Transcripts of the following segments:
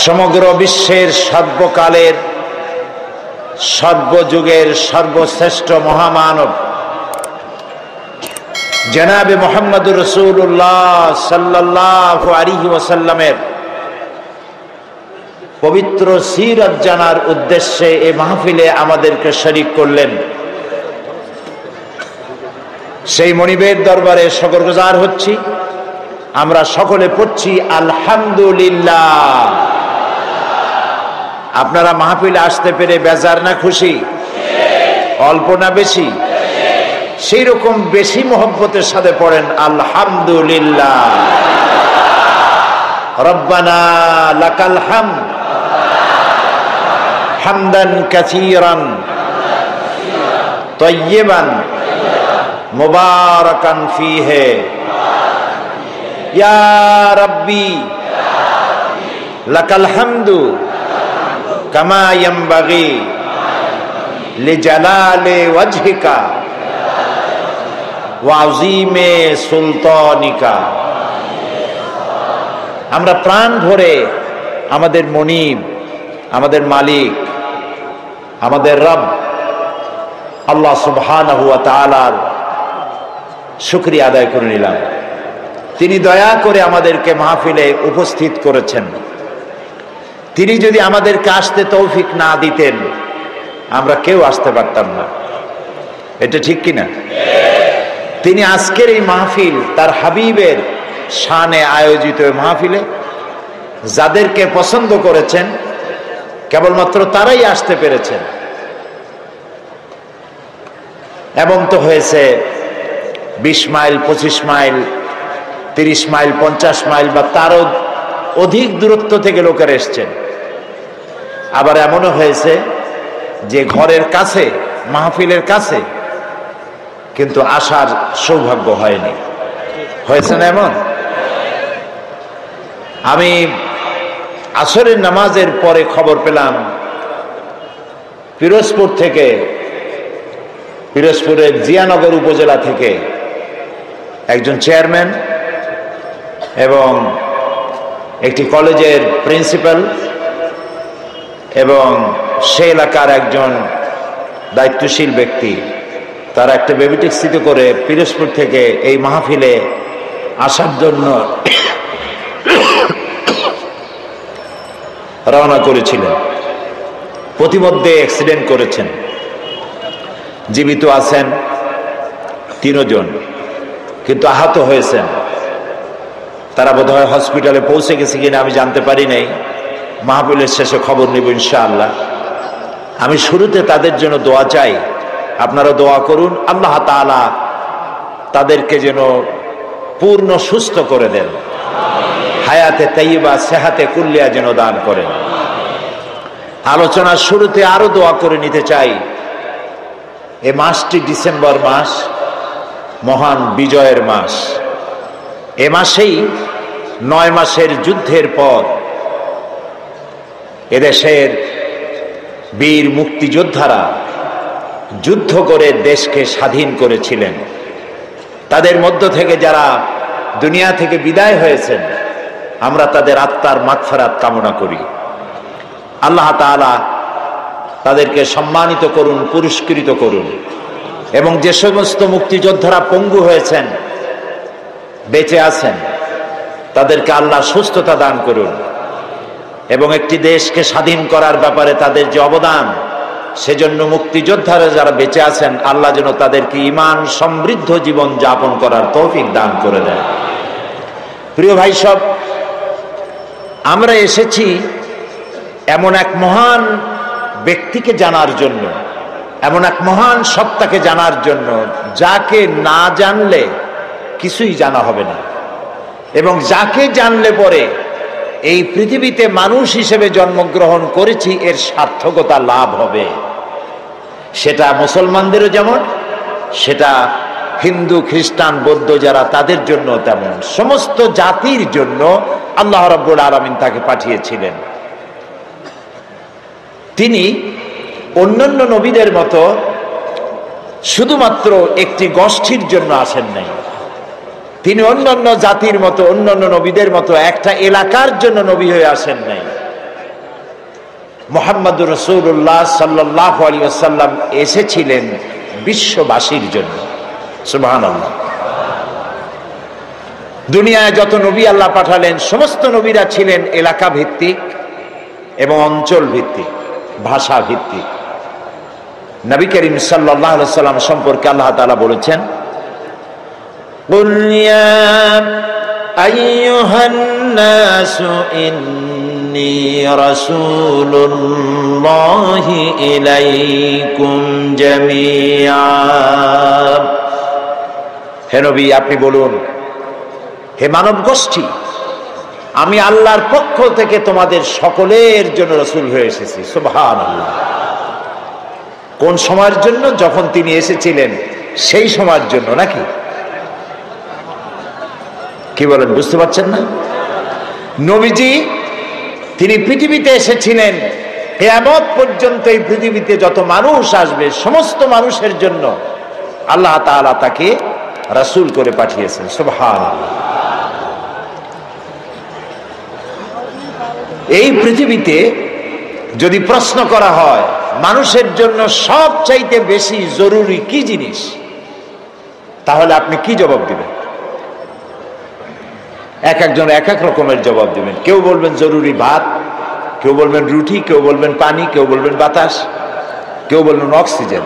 সমগ্র বিশ্বের সর্বকালের সর্বযুগের সর্বশ্রেষ্ঠ মহামানব জনাবে মুহাম্মদুর রাসূলুল্লাহ সাল্লাল্লাহু আলাইহি ওয়াসাল্লামের পবিত্র সিরাত জানার উদ্দেশ্যে এই মাহফিলে আমাদেরকে শরীক করলেন। সেই মনিবের দরবারে শুকরগুজার হচ্ছি। আমরা সকলে পড়ছি আলহামদুলিল্লাহ। আপনারা মাহফিলে আসতে পেরে বেজার না খুশি? অল্প না বেশি? সেই রকম বেশি মহব্বতের সাথে পড়েন আলহামদুলিল্লাহ। রব্বানা লাকাল হামদ হামদান কাসীরান তাইয়্যিবান মুবারাকান ফীহি ইয়া রাব্বি লাকাল হামদু কামা ইয়ানবাগি লিজালালি ওয়াজহিকা ওয়া আযীমি সুলতানিকা। আমরা প্রাণ ভরে আমাদের মনিব, আমাদের মালিক, আমাদের রব আল্লাহ সুবহানাহু ওয়া তাআলার শুকরিয়া আদায় করে নিলাম। তিনি দয়া করে আমাদেরকে মাহফিলে উপস্থিত করেছেন। তিনি যদি আমাদেরকে আসতে তৌফিক না দিতেন আমরা কেউ আসতে পারতাম না। এটা ঠিক কিনা? তিনি আজকের এই মাহফিল তার হাবিবের শানে আয়োজিত মাহফিলে যাদেরকে পছন্দ করেছেন কেবলমাত্র তারাই আসতে পেরেছেন। এমন তো হয়েছে 20 মাইল, 25 মাইল, 30 মাইল, 50 মাইল বা তারও অধিক দূরত্ব থেকে লোকেরা এসছেন। আবার এমনও হয়েছে যে ঘরের কাছে, মাহফিলের কাছে, কিন্তু আসার সৌভাগ্য হয়নি। হয়েছে না এমন? আমি আসরের নামাজের পরে খবর পেলাম পিরোজপুর থেকে, পিরোজপুরের জিয়ানগর উপজেলা থেকে একজন চেয়ারম্যান এবং একটি কলেজের প্রিন্সিপাল এবং সে এলাকার একজন দায়িত্বশীল ব্যক্তি, তারা একটা বেবি ট্যাক্সিতে করে পিরোজপুর থেকে এই মাহফিলে আসার জন্য রওনা করেছিলেন। প্রতিমধ্যে অ্যাক্সিডেন্ট করেছেন। জীবিত আছেন 3 জন, কিন্তু আহত হয়েছেন। তারা বোধহয় হসপিটালে পৌঁছে গেছে কিনা আমি জানতে পারি নাই। মাহফিলের শেষে খবর নিব ইনশাআল্লাহ। আমি শুরুতে তাদের জন্য দোয়া চাই, আপনারা দোয়া করুন আল্লাহ তাআলা তাদেরকে যেন পূর্ণ সুস্থ করে দেন, হায়াতে তাইয়্যিবা সেহাতে কুল্লিয়া যেন দান করেন। আলোচনার শুরুতে আরো দোয়া করে নিতে চাই। এ মাসটি ডিসেম্বর মাস, মহান বিজয়ের মাস। এ মাসেই 9 মাসের যুদ্ধের পর এদেশের বীর মুক্তিযোদ্ধারা যুদ্ধ করে দেশকে স্বাধীন করেছিলেন। তাদের মধ্য থেকে যারা দুনিয়া থেকে বিদায় হয়েছেন আমরা তাদের আত্মার মাগফিরাত কামনা করি। আল্লাহ তাআলা তাদেরকে সম্মানিত করুন, পুরস্কৃত করুন। এবং যে সমস্ত মুক্তিযোদ্ধারা পঙ্গু হয়েছেন, বেঁচে আছেন, তাদেরকে আল্লাহ সুস্থতা দান করুন। এবং একটি দেশকে স্বাধীন করার ব্যাপারে তাদের যে অবদান, সেজন্য মুক্তিযোদ্ধারা যারা বেঁচে আছেন আল্লাহ যেন তাদেরকে ঈমান সমৃদ্ধ জীবন যাপন করার তৌফিক দান করে দেন। প্রিয় ভাই সব, আমরা এসেছি এমন এক মহান ব্যক্তিকে জানার জন্য, এমন এক মহান সত্তাকে জানার জন্য যাকে না জানলে কিছুই জানা হবে না, এবং যাকে জানলে পরে এই পৃথিবীতে মানুষ হিসেবে জন্মগ্রহণ করেছি এর সার্থকতা লাভ হবে। সেটা মুসলমানদেরও যেমন, সেটা হিন্দু, খ্রিস্টান, বৌদ্ধ যারা তাদের জন্য তেমন। সমস্ত জাতির জন্য আল্লাহ রাব্বুল আলামিন তাকে পাঠিয়েছিলেন। তিনি অন্যান্য নবীদের মতো শুধুমাত্র একটি গোষ্ঠীর জন্য আসেন নাই। তিনি অন্যান্য জাতির মতো, অন্যান্য নবীদের মতো একটা এলাকার জন্য নবী হয়ে আসেন নাই। মুহাম্মদুর রাসূলুল্লাহ সাল্লাল্লাহু আলাইহি ওয়াসাল্লাম এসেছিলেন বিশ্ববাসীর জন্য। সুবহানাল্লাহ। দুনিয়ায় যত নবী আল্লাহ পাঠালেন সমস্ত নবীরা ছিলেন এলাকা ভিত্তিক এবং অঞ্চল ভিত্তিক, ভাষা ভিত্তিক। নবী করিম সাল্লাল্লাহু আলাইহি ওয়াসাল্লাম সম্পর্কে আল্লাহ তাআলা বলেছেন, কুল ইয়া আইয়ুহান নাসু ইন্নী রাসূলুল্লাহি ইলাইকুম জামিআ। হে নবী, আপনি বলুন, হে মানব গোষ্ঠী, আমি আল্লাহর পক্ষ থেকে তোমাদের সকলের জন্য রাসূল হয়ে এসেছি। সুবহানাল্লাহ। কোন সময়ের জন্য? যখন তিনি এসেছিলেন সেই সময়ের জন্য, নাকি কি বলেন? বুঝতে পারছেন না? নবীজি তিনি পৃথিবীতে এসেছিলেন কিয়ামত পর্যন্ত এই পৃথিবীতে যত মানুষ আসবে সমস্ত মানুষের জন্য আল্লাহ তাআলা তাকে রাসূল করে পাঠিয়েছেন। সুবহানাল্লাহ। এই পৃথিবীতে যদি প্রশ্ন করা হয় মানুষের জন্য সবচাইতে বেশি জরুরি কি জিনিস, তাহলে আপনি কি জবাব দিবেন? এক একজন এক এক রকমের জবাব দিবেন। কেউ বলবেন জরুরি ভাত, কেউ বলবেন রুটি, কেউ বলবেন পানি, কেউ বলবেন বাতাস, কেউ বলবেন অক্সিজেন।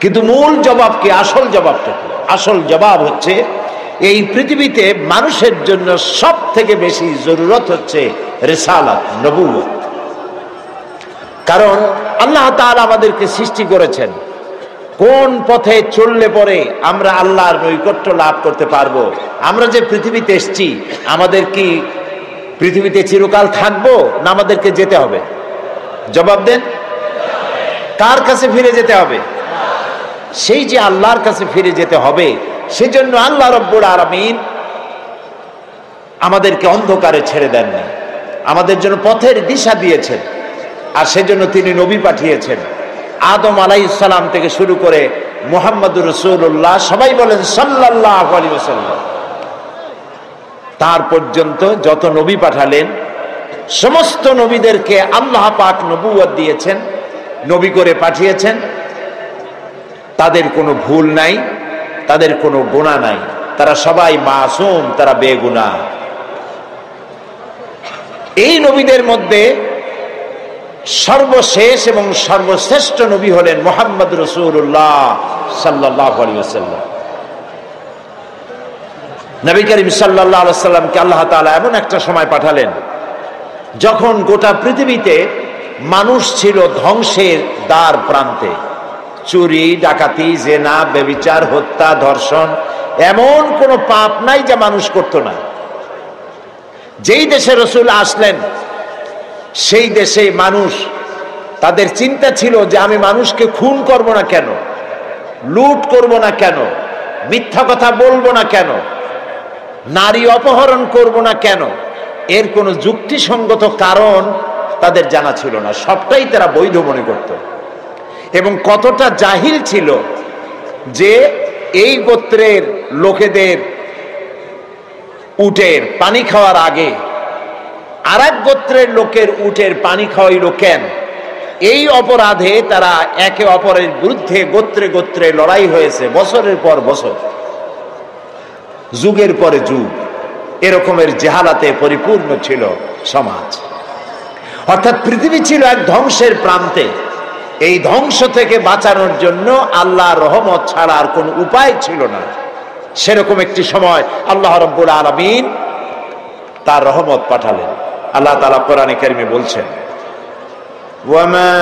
কিন্তু মূল জবাব কি? আসল জবাবটা কি? আসল জবাব হচ্ছে এই পৃথিবীতে মানুষের জন্য সব থেকে বেশি জরুরত হচ্ছে রিসালাত, নবুয়ত। কারণ আল্লাহ তাআলা আমাদেরকে সৃষ্টি করেছেন কোন পথে চললে পরে আমরা আল্লাহর নৈকট্য লাভ করতে পারবো। আমরা যে পৃথিবীতে এসেছি, আমাদের কি পৃথিবীতে চিরকাল থাকবো না আমাদেরকে যেতে হবে? জবাব দেন। কার কাছে ফিরে যেতে হবে? সেই যে আল্লাহর কাছে ফিরে যেতে হবে, সেজন্য আল্লাহ রব্বুল আলামিন আমাদেরকে অন্ধকারে ছেড়ে দেননি, আমাদের জন্য পথের দিশা দিয়েছেন। আর সেজন্য তিনি নবী পাঠিয়েছেন। আদম আলাইহিস সালাম থেকে শুরু করে মুহাম্মদুর রাসূলুল্লাহ, সবাই বলেন সাল্লাল্লাহু আলাইহি ওয়াসাল্লাম, তার পর্যন্ত যত নবী পাঠালেন সমস্ত নবীদেরকে আল্লাহ পাক নবুয়ত দিয়েছেন, নবী করে পাঠিয়েছেন। তাদের কোনো ভুল নাই, তাদের কোনো গুনাহ নাই, তারা সবাই মাসুম, তারা বেগুনাহ। এই নবীদের মধ্যে সর্বশেষ এবং সর্বশ্রেষ্ঠ নবী হলেন মুহাম্মদ রাসূলুল্লাহ সাল্লাল্লাহু আলাইহি ওয়াসাল্লাম। নবী করিম সাল্লাল্লাহু আলাইহি ওয়াসাল্লামকে আল্লাহ তাআলা এমন একটা সময় পাঠালেন যখন গোটা পৃথিবীতে মানুষ ছিল ধ্বংসের দ্বার প্রান্তে। চুরি, ডাকাতি, জেনা, ব্যভিচার, হত্যা, ধর্ষণ, এমন কোনো পাপ নাই যা মানুষ করত না। যেই দেশে রাসূল আসলেন সেই দেশে মানুষ, তাদের চিন্তা ছিল যে আমি মানুষকে খুন করব না কেন, লুট করব না কেন, মিথ্যা কথা বলবো না কেন, নারী অপহরণ করব না কেন। এর কোনো যুক্তিসঙ্গত কারণ তাদের জানা ছিল না, সবটাই তারা বৈধ মনে করত। এবং কতটা জাহিল ছিল যে এই গোত্রের লোকেদের উটের পানি খাওয়ার আগে আরেক গোত্রের লোকের উটের পানি খাওয়াইল কেন? এই অপরাধে তারা একে অপরের বিরুদ্ধে গোত্রে গোত্রে লড়াই হয়েছে বছরের পর বছর, যুগের পরে যুগ। এরকমের জেহালাতে পরিপূর্ণ ছিল সমাজ। অর্থাৎ পৃথিবী ছিল এক ধ্বংসের প্রান্তে। এই ধ্বংস থেকে বাঁচানোর জন্য আল্লাহর রহমত ছাড়া আর কোনো উপায় ছিল না। সেরকম একটি সময় আল্লাহ রাব্বুল আলামিন তার রহমত পাঠালেন। আল্লাহ তাআলা কোরআনে কারিমে বলছেন, ওয়ামা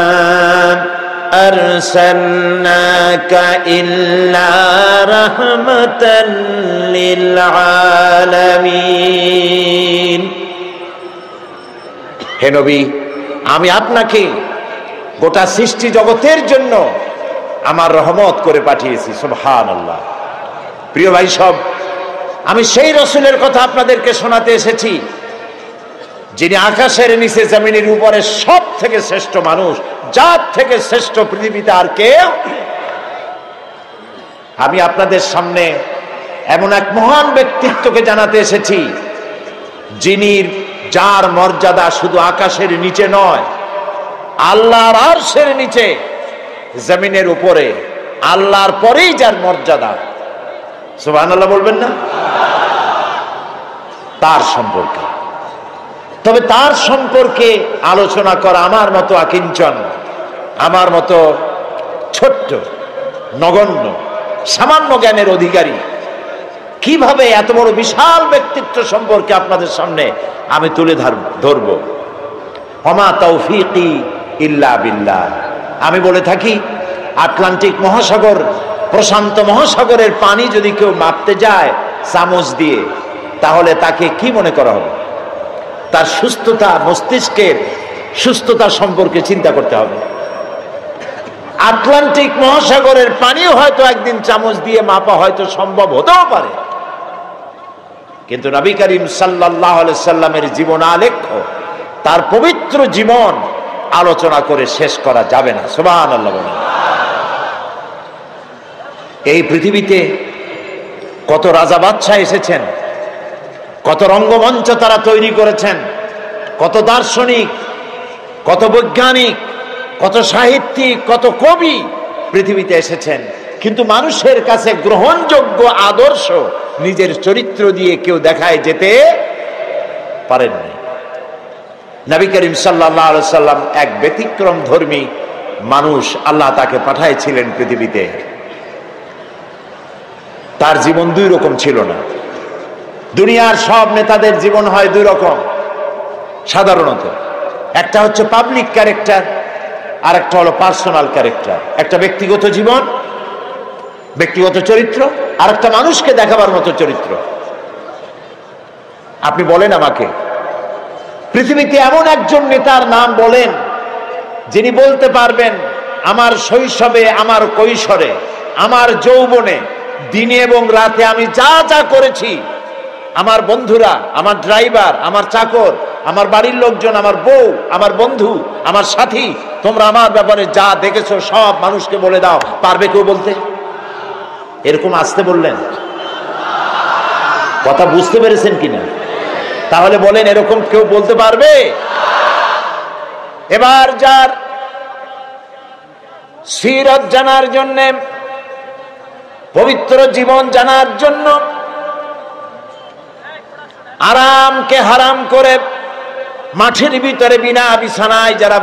আরসালনাকা ইল্লা রাহমাতাল লিল আলামিন। হে নবী, আমি আপনাকে গোটা সৃষ্টি জগতের জন্য আমার রহমত করে পাঠিয়েছি। সুবহানাল্লাহ। প্রিয় ভাই সব, আমি সেই রাসূলের কথা আপনাদেরকে শোনাতে এসেছি যিনি আকাশের নিচে জমিনের উপরে সব থেকে শ্রেষ্ঠ মানুষ, জাত থেকে শ্রেষ্ঠ পৃথিবীতে আর কেউ। আমি আপনাদের সামনে এমন এক মহান ব্যক্তিত্বকে জানাতে এসেছি যিনি, যার মর্যাদা শুধু আকাশের নিচে নয়, আল্লাহর আরশের নিচে, জমিনের উপরে, আল্লাহর পরেই যার মর্যাদা, সুবহানাল্লাহ বলবেন না? তার সম্পর্কে। তবে তার সম্পর্কে আলোচনা করা আমার মতো আকিঞ্চন, আমার মতো ছোট্ট, নগণ্য, সামান্য জ্ঞানের অধিকারী কিভাবে এত বড় বিশাল ব্যক্তিত্ব সম্পর্কে আপনাদের সামনে আমি তুলে ধরব। ওমা তৌফিকি ইল্লা বিল্লাহ। আমি বলে থাকি, আটলান্টিক মহাসাগর, প্রশান্ত মহাসাগরের পানি যদি কেউ মাপতে যায় চামচ দিয়ে, তাহলে তাকে কি মনে করা হবে? তার সুস্থতা, মস্তিষ্কের সুস্থতা সম্পর্কে চিন্তা করতে হবে। আটলান্টিক মহাসাগরের পানিও হয়তো একদিন চামচ দিয়ে মাপা হয়তো সম্ভব হতেও পারে, কিন্তু নবী করিম সাল্লাল্লাহু আলাইহি সাল্লামের জীবন আলেখ্য, তার পবিত্র জীবন আলোচনা করে শেষ করা যাবে না। সুবহানাল্লাহ বলেন। এই পৃথিবীতে কত রাজা বাদশাহ এসেছেন, কত রঙ্গমঞ্চ তারা তৈরি করেছেন, কত দার্শনিক, কত বৈজ্ঞানিক, কত সাহিত্যিক, কত কবি পৃথিবীতে এসেছেন, কিন্তু মানুষের কাছে গ্রহণযোগ্য আদর্শ নিজের চরিত্র দিয়ে কেউ দেখায় যেতে পারেননি। নবী করিম সাল্লাল্লাহু আলাইহি সাল্লাম এক ব্যতিক্রম ধর্মী মানুষ, আল্লাহ তাকে পাঠাইছিলেন পৃথিবীতে। তার জীবন দুই রকম ছিল না। দুনিয়ার সব নেতাদের জীবন হয় দুই রকম সাধারণত। একটা হচ্ছে পাবলিক ক্যারেক্টার, আর একটা হলো পার্সোনাল ক্যারেক্টার। একটা ব্যক্তিগত জীবন, ব্যক্তিগত চরিত্র, আর একটা মানুষকে দেখাবার মতো চরিত্র। আপনি বলেন আমাকে, পৃথিবীতে এমন একজন নেতার নাম বলেন যিনি বলতে পারবেন, আমার শৈশবে, আমার কৈশোরে, আমার যৌবনে, দিনে এবং রাতে আমি যা যা করেছি, আমার বন্ধুরা, আমার ড্রাইভার, আমার চাকর, আমার বাড়ির লোকজন, আমার বউ, আমার বন্ধু, আমার সাথী, তোমরা আমার ব্যাপারে যা দেখেছো সব মানুষকে বলে দাও। পারবে কেউ বলতে? এরকম আসতে বললেন, কথা বুঝতে পেরেছেন কিনা? তাহলে বলেন, এরকম কেউ বলতে পারবে? এবার যার সিরাত জানার জন্য, পবিত্র জীবন জানার জন্য, আরামকে হারাম করে মাঠের ভিতরে বিনা বিছানায় যারা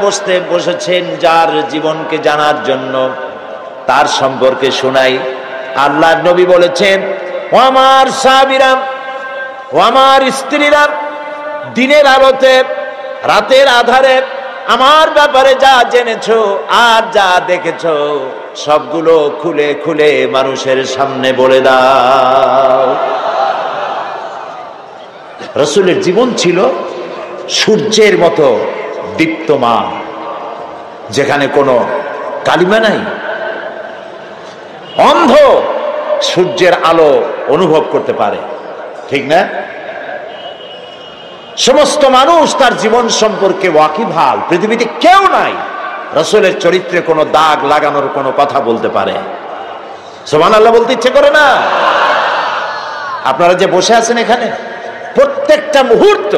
বসেছেন, যার জীবনকে জানার জন্য, তার সম্পর্কে শোনাই। আল্লাহর নবী বলেছেন, ও আমার সাহাবীরা, ও আমার স্ত্রীরা, দিনের আলোতে, রাতের আধারে আমার ব্যাপারে যা জেনেছো আর যা দেখেছো সবগুলো খুলে খুলে মানুষের সামনে বলে দাও। রাসূলের জীবন ছিল সূর্যের মতো দীপ্তমান, যেখানে কোনো কালিমা নাই। অন্ধ সূর্যের আলো অনুভব করতে পারে, ঠিক না? সমস্ত মানুষ তার জীবন সম্পর্কে ওয়াকিবহাল। পৃথিবীতে কেউ নাই রাসূলের চরিত্রে কোনো দাগ লাগানোর কোনো কথা বলতে পারে। সুবহানাল্লাহ বলতে ইচ্ছে করে না? আপনারা যে বসে আছেন এখানে, প্রত্যেকটা মুহূর্ত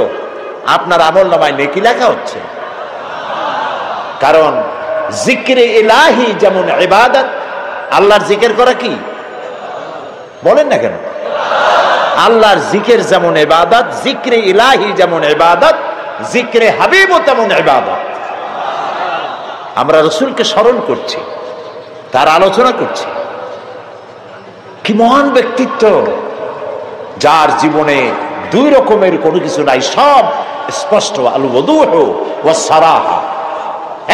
আপনার আমলনামায় নেকি লেখা হচ্ছে। কারণ জিক্রে ইলাহি যেমন ইবাদত, আল্লাহর জিকির করা কি বলেন না কেন? আল্লাহর জিকির যেমন ইবাদত, জিক্রে ইলাহি যেমন ইবাদত, জিক্রে হাবিবও তেমন ইবাদত। আমরা রাসূলকে স্মরণ করছি, তার আলোচনা করছি। কি মহান ব্যক্তিত্ব, যার জীবনে দুই রকমের কোনো কিছু নাই, সব স্পষ্ট। আল ওয়াদুহু ওয়াস সারাহা,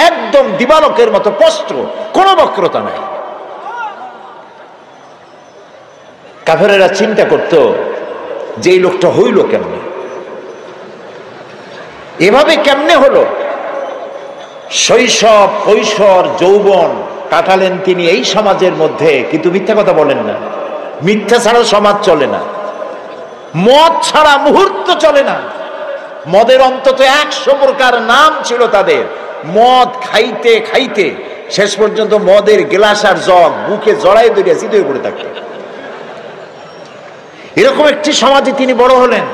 একদম দিবালোকের মতো স্পষ্ট, কোনো বক্রতা নাই। কাফেরেরা চিন্তা করত যে এই লোকটা হইল কেমনে, এভাবে কেমনে হলো? শৈশব, কৈশোর, যৌবন কাটালেন তিনি এই সমাজের মধ্যে, কিন্তু মিথ্যা কথা বলেন না। মিথ্যা ছাড়া সমাজ চলে না, মদ ছাড়া মুহূর্ত চলে না। মদের অন্তত 100 প্রকার নাম ছিল তাদের। মদ খাইতে খাইতে শেষ পর্যন্ত মদের গ্লাস আর জগ বুকে জড়াই ধরে চিত হয়ে পড়ে থাকতেন। এরকম একটি সমাজে তিনি বড় হলেন।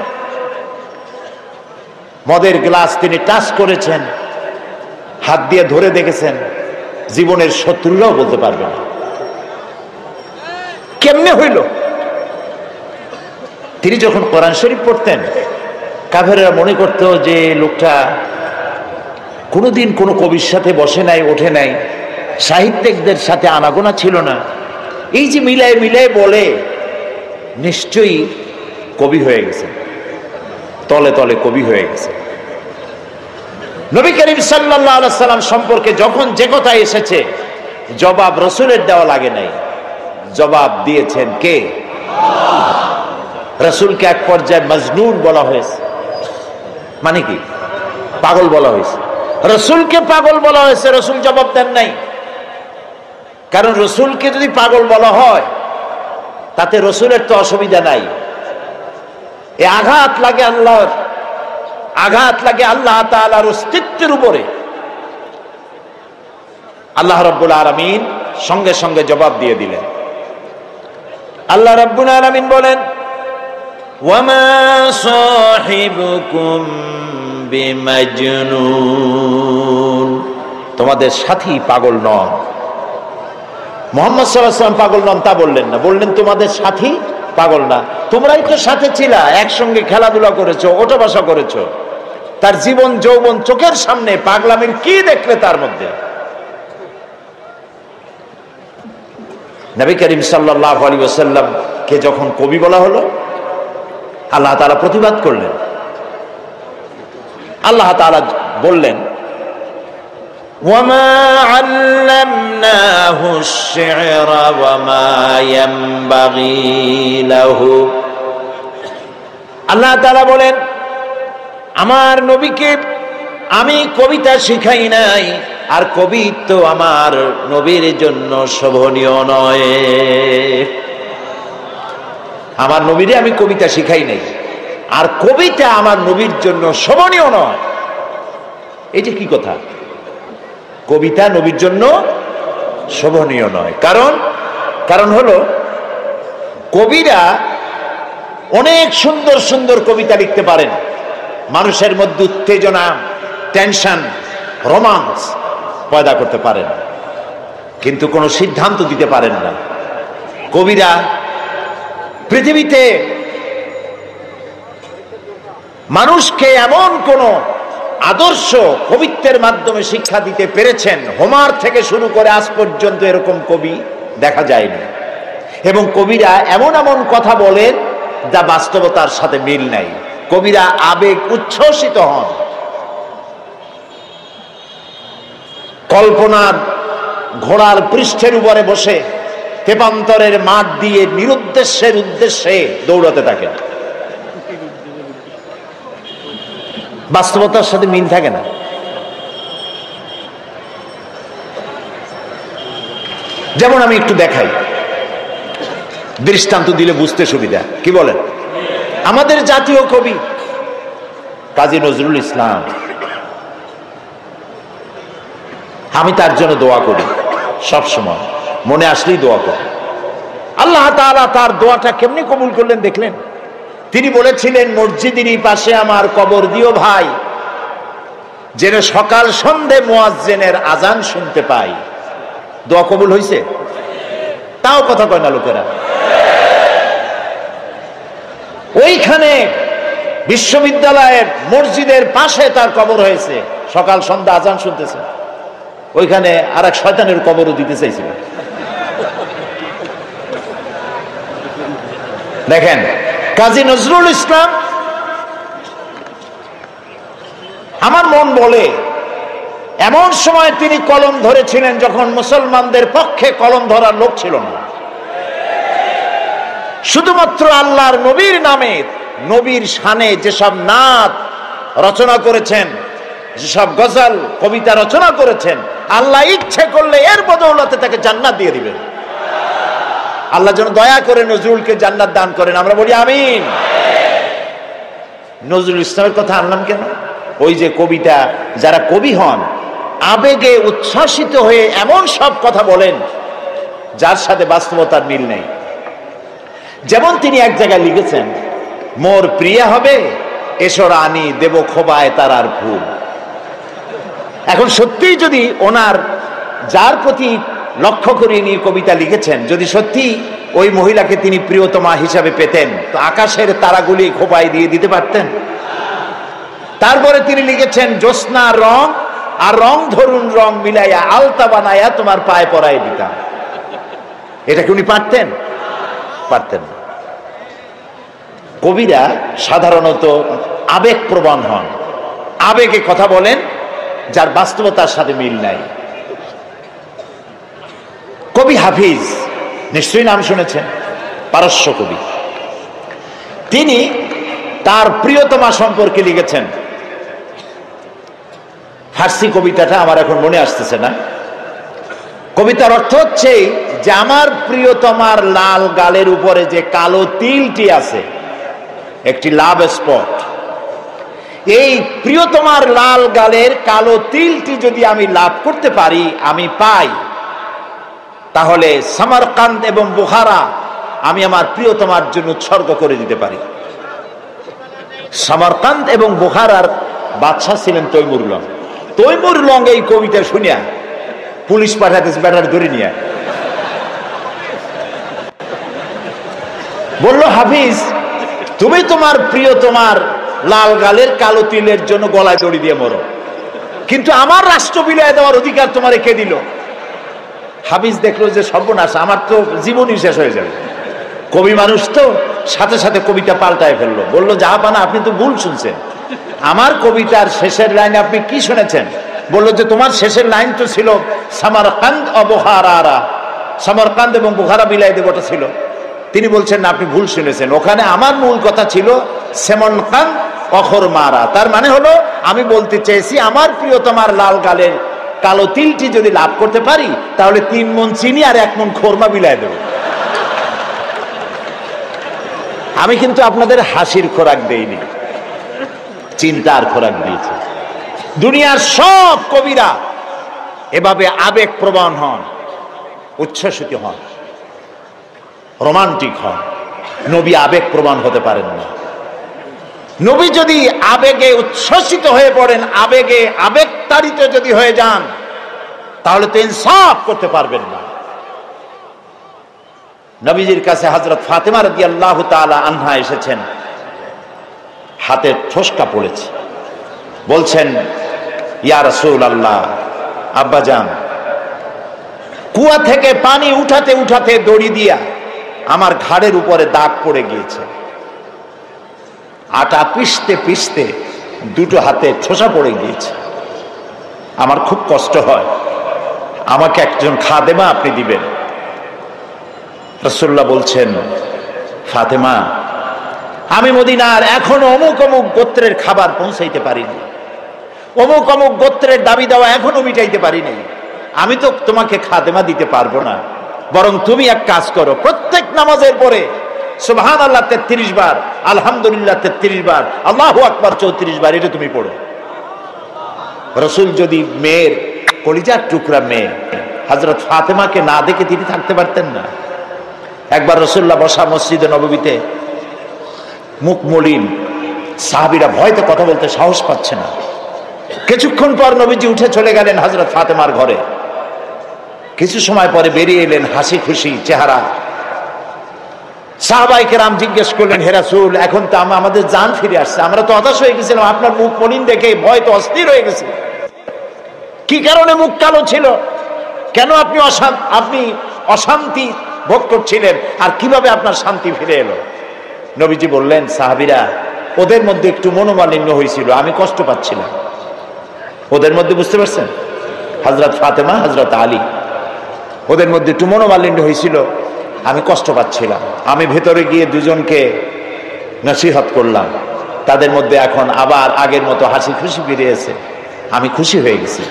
মদের গ্লাস তিনি টাচ করেছেন, হাত দিয়ে ধরে দেখেছেন, জীবনের শত্রুরাও বলতে পারবে না কেমনে হইল। তিনি যখন কোরআন শরীফ পড়তেন, কাফেররা মনে করত যে লোকটা কোনোদিন কোনো কবির সাথে বসে নাই, ওঠে নাই, সাহিত্যিকদের সাথে আনাগোনা ছিল না। এই যে মিলায় মিলায় বলে, নিশ্চয়ই কবি হয়ে গেছে, তলে তলে কবি হয়ে গেছে। নবী করিম সাল্লাল্লাহু আলাইহি সাল্লাম সম্পর্কে যখন যে কথা এসেছে, জবাব রসুলের দেওয়া লাগে নাই, জবাব দিয়েছেন কে? রসুলকে এক পর্যায়ে মজনুন বলা হয়েছে। মানে কি? পাগল বলা হয়েছে। রসুলকে পাগল বলা হয়েছে, রসুল জবাব দেন নাই। কারণ রসুলকে যদি পাগল বলা হয়, তাতে রসুলের তো অসুবিধা নাই। এ আঘাত লাগে আল্লাহর, আঘাত লাগে আল্লাহ তাআলার অস্তিত্বের উপরে। আল্লাহ রাব্বুল আলামিন সঙ্গে সঙ্গে জবাব দিয়ে দিলেন। আল্লাহ রাব্বুল আলামিন বলেন, ওয়ামা সাহিবুকুম বিমাজনুন, তোমাদের সাথী পাগল নন। মুহাম্মদ সাল্লাল্লাহু আলাইহি ওয়াসাল্লাম পাগল নন তা বললেন না, বললেন তোমাদের সাথী পাগল না। তোমরাই তো সাথে ছিলা, একসঙ্গে খেলাধুলা করেছো, ওঠা বসা করেছো। তার জীবন যৌবন চোখের সামনে, পাগলামির কি দেখলে তার মধ্যে? নবী করিম সাল্লাল্লাহু আলাইহি ওয়াসাল্লাম কে যখন কবি বলা হলো, আল্লাহ তাআলা প্রতিবাদ করলেন। আল্লাহ তাআলা বললেন, ওয়ামা আল্লামনাহু আশ-শি'রা ওয়ামা ইয়ানবাগী লাহু। আল্লাহ তাআলা বলেন, আমার নবীকে আমি কবিতা শিখাই নাই, আর কবিত্ব আমার নবীর জন্য শোভনীয় নয়। আমার নবীরে আমি কবিতা শিখাই নাই, আর কবিতা আমার নবীর জন্য শোভনীয় নয়। এটা কি কথা? কবিতা নবীর জন্য শোভনীয় নয়। কারণ হলো, কবিরা অনেক সুন্দর সুন্দর কবিতা লিখতে পারেন, মানুষের মধ্যে উত্তেজনা, টেনশন, রোমান্স পয়দা করতে পারেন, কিন্তু কোনো সিদ্ধান্ত দিতে পারেন না। কবিরা পৃথিবীতে মানুষকে এমন কোন আদর্শ কবিত্বের মাধ্যমে শিক্ষা দিতে পেরেছেন, হোমার থেকে শুরু করে আজ পর্যন্ত এরকম কবি দেখা যায়নি। এবং কবিরা এমন এমন কথা বলেন যা বাস্তবতার সাথে মিল নাই। কবিরা আবেগ উচ্ছ্বসিত হন, কল্পনার ঘোড়ার পৃষ্ঠের উপরে বসে তেপান্তরের মাঠ দিয়ে নিরুদ্দেশ্যের উদ্দেশ্যে দৌড়াতে থাকেন। বাস্তবতার সাথে মিল থাকে না। যেমন আমি একটু দেখাই, দৃষ্টান্ত দিলে বুঝতে সুবিধা। কি বলেন? আমাদের জাতীয় কবি কাজী নজরুল ইসলাম, আমি তার জন্য দোয়া করি, সব সময় মনে আসলেই দোয়া করি। আল্লাহ তাআলা তার দোয়াটা কেমনি কবুল করলেন দেখলেন? তিনি বলেছিলেন, মসজিদেরই পাশে আমার কবর দিও ভাই, যেন সকাল সন্ধে মুয়াজ্জিনের আজান শুনতে পাই। দোয়া কবুল হয়েছে? তাও কথা কয় না লোকেরা। ওইখানে বিশ্ববিদ্যালয়ের মসজিদের পাশে তার কবর হয়েছে, সকাল সন্ধ্যা আজান শুনতেছে। ওইখানে আর এক শয়তানের কবরও দিতে চাইছিল। দেখেন, কাজী নজরুল ইসলাম, আমার মন বলে এমন সময় তিনি কলম ধরেছিলেন যখন মুসলমানদের পক্ষে কলম ধরার লোক ছিল না। শুধুমাত্র আল্লাহর নবীর নামে, নবীর শানে যেসব নাত রচনা করেছেন, যেসব গজল কবিতা রচনা করেছেন, আল্লাহ ইচ্ছে করলে এর বদৌলতে তাকে জান্নাত দিয়ে দিবেন। আল্লাহ যেন দয়া করে নজরুলকে জান্নাত দান করেন, আমরা বলি আমিন। নজরুল ইসলামের কথা আনলাম কেন? ওই যে কবিতা, যারা কবি হন আবেগে উচ্ছ্বাসিত হয়ে এমন সব কথা বলেন যার সাথে বাস্তবতার মিল নেই। যেমন তিনি এক জায়গায় লিখেছেন, মোর প্রিয়া হবে এসো রানী, দেব খোবায় তারার ফুল। এখন সত্যিই যদি ওনার যার প্রতি লক্ষ্য করে নিয়ে কবিতা লিখেছেন, যদি সত্যি ওই মহিলাকে তিনি প্রিয়তমা হিসাবে পেতেন, তো আকাশের তারাগুলি খোপায় দিয়ে দিতে পারতেন। তারপরে তিনি লিখেছেন জ্যোৎস্না রং আর রং ধরুন রং মিলাইয়া আলতা বানাইয়া তোমার পায়ে পরাই দিতাম। এটা কি উনি পারতেন? পারতেন না। কবিরা সাধারণত আবেগপ্রবণ হন, আবেগে কথা বলেন যার বাস্তবতার সাথে মিল নাই। কবি হাফিজ নিশ্চয়ই নাম শুনেছেন, পারস্য কবি। তিনি তার প্রিয়তমা সম্পর্কে লিখেছেন। ফার্সি কবিতাটা আমার এখন মনে আসতেছে না। কবিতার অর্থ হচ্ছে যে আমার প্রিয়তমার লাল গালের উপরে যে কালো তিলটি আছে, একটি লাভ স্পট, এই প্রিয়তমার লাল গালের কালো তিলটি যদি আমি লাভ করতে পারি, আমি পাই, তাহলে সামারকান্দ এবং বুখারা আমি আমার প্রিয়তমার জন্য উৎসর্গ করে দিতে পারি। সামারকান্দ এবং বুখারার বাদশা ছিলেন তৈমুর লং। তৈমুর লং এই কবিতা শুনিয়া পুলিশ পাঠাতেছে, ব্যাটার ধরে নিয়ে বলল, হাফিজ তুমি তোমার প্রিয়তমার লাল গালের কালো তিলের জন্য গলায় দড়ি দিয়ে মরো, কিন্তু আমার রাষ্ট্র বিলিয়ে দেওয়ার অধিকার তোমারে কে দিল? হাফিজ দেখলো যে সর্বনাশ, আমার তো জীবনই শেষ হয়ে যাবে। কবি মানুষ তো সাথে সাথে কবিতা পাল্টায় ফেললো, বললো জাহাপানা আপনি তো ভুল শুনছেন, আমার কবিতার শেষের লাইন আপনি কি শুনেছেন? বললো যে তোমার শেষের লাইন তো ছিল সামারকান্দ ও বুখারা, সামারকান্দ এবং বুখারা বিলাই দেবটা ছিল। তিনি বলছেন না, আপনি ভুল শুনেছেন, ওখানে আমার মূল কথা ছিল সেমনকান্দ অখর মারা। তার মানে হলো আমি বলতে চেয়েছি আমার প্রিয়তমার লাল গালের কালো তিলটি যদি লাভ করতে পারি, তাহলে 3 মণ চিনি আর 1 মণ খোরমা বিলাই দেব। আমি কিন্তু আপনাদের হাসির খোরাক দেইনি, চিন্তার খোরাক দিয়েছি। দুনিয়ার সব কবিরা এভাবে আবেগ প্রবণ হন, উচ্ছ্বসিত হন, রোমান্টিক হন। নবী আবেগ প্রবণ হতে পারেন না। নবী যদি আবেগে উচ্ছ্বসিত হয়ে পড়েন, আবেগে আবেগতাড়িত যদি হয়ে যান, তাহলে তো ইনসাফ করতে পারবেন না। নবীজির কাছে হযরত ফাতেমা রাদিয়াল্লাহু তাআলা আনহা এসেছেন, হাতে ঠোসকা পড়েছে, বলছেন ইয়া রাসূলুল্লাহ, আব্বাজান কুয়া থেকে পানি উঠাতে উঠাতে দড়ি দিয়া আমার ঘাড়ের উপরে দাগ পড়ে গিয়েছে, আটা পিষতে পিষতে 2টো হাতে ঠোসা পড়ে গিয়েছে, আমার খুব কষ্ট হয়, আমাকে একজন খাদেমা আপনি দিবেন। রাসূলুল্লাহ বলছেন, ফাতেমা আমি মদিনার এখনো অমুক অমুক গোত্রের খাবার পৌঁছাইতে পারিনি, অমুক অমুক গোত্রের দাবি দেওয়া এখনো মিটাইতে পারিনি, আমি তো তোমাকে খাদেমা দিতে পারবো না। বরং তুমি এক কাজ করো, প্রত্যেক নামাজের পরে সুবহানাল্লাহ 33 বার, আলহামদুলিল্লাহ 33 বার, আল্লাহু আকবার 34 বার, এটা তুমি পড়ো। রাসূল যদি মেয়ের কলিজার টুকরা মেয়ে হযরত ফাতেমাকে না দেখে তিনি থাকতে পারতেন না। একবার রাসূলুল্লাহ বসা মসজিদে নববীতে, মুখ মলিন, সাহাবীরা ভয়তে কথা বলতে সাহস পাচ্ছে না। কিছুক্ষণ পর নবীজি উঠে চলে গেলেন হযরত ফাতেমার ঘরে। কিছু সময় পরে বেরিয়ে এলেন হাসি খুশি চেহারা। সাহাবায়ে কেরাম জিজ্ঞেস করলেন, হে রাসূল এখন তো আমাদের জান ফিরে আসছে, আমরা তো হতাশ হয়ে গেছিলাম, আপনার মুখ মলিন দেখে ভয় তো অস্থির হয়ে গেছে, কি কারণে মুখ কালো ছিল, কেন আপনি অশান্তি ভোগ করছিলেন, আর কিভাবে আপনার শান্তি ফিরে এলো? নবীজি বললেন, সাহাবীরা ওদের মধ্যে একটু মনোমালিন্য হয়েছিল, আমি কষ্ট পাচ্ছিলাম। ওদের মধ্যে, বুঝতে পারছেন, হযরত ফাতেমা, হযরত আলী, ওদের মধ্যে একটু মনোমালিন্য হয়েছিল, আমি কষ্ট পাচ্ছিলাম। আমি ভেতরে গিয়ে দুজনকে নসিহত করলাম, তাদের মধ্যে এখন আবার আগের মতো হাসি খুশি ফিরেছে, আমি খুশি হয়ে গেছি।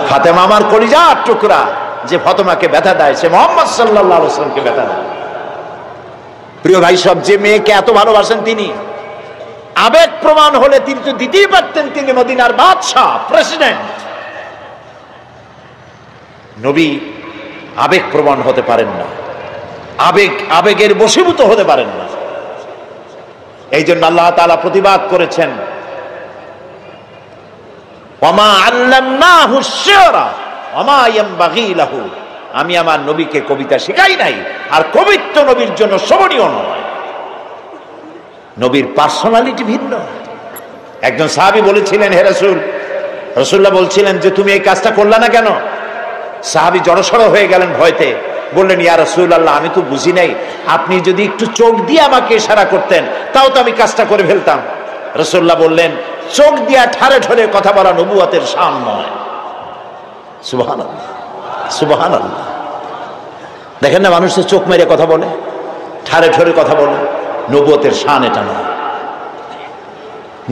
ফাতেমা আমার কলিজার টুকরা, যে ফাতেমাকে ব্যথা দেয় সে মুহাম্মদ সাল্লাল্লাহু আলাইহি ওয়াসাল্লামকে ব্যথা দেয়। প্রিয় ভাই সব, যে মেয়েকে এত ভালোবাসেন তিনি আবেগ প্রমাণ হলে তিনি তো দিতেই পারতেন, তিনি মদিনার বাদশা, প্রেসিডেন্ট। নবী আবেগ প্রমাণ হতে পারেন না, আবেগের বশীভূত হতে পারেন না। এই জন্য আল্লাহ তাআলা প্রতিবাদ করেছেন, ওমা আল্লামনাহু শি'রা ওমা ইয়ানবাগী লাহু, আমি আমার নবীকে কবিতা শেখাই নাই, আর কবিত্ব নবীর জন্য শোভনীয় নয়। নবীর পার্সোনালিটি ভিন্ন। একজন সাহাবী বলেছিলেন, হে রাসূল, রাসূলুল্লাহ বলছিলেন যে তুমি এই কাজটা করলা না কেন? সাহাবী জড়সড় হয়ে গেলেন ভয়তে, বললেন, ইয়া রাসূলুল্লাহ, আমি তো বুঝি নাই, আপনি যদি একটু চোখ দিয়ে আমাকে ইশারা করতেন তাও তো আমি কাজটা করে ফেলতাম। রাসূলুল্লাহ বললেন, চোখ দিয়া ঠারে ঠরে কথা বলা নবুয়তের শান নয়। সুবহানাল্লাহ, সুবহানাল্লাহ। দেখেন না, মানুষের চোখ মেরে কথা বলে, ঠারে ঠরে কথা বলে, নবুয়তের শান এটা নয়।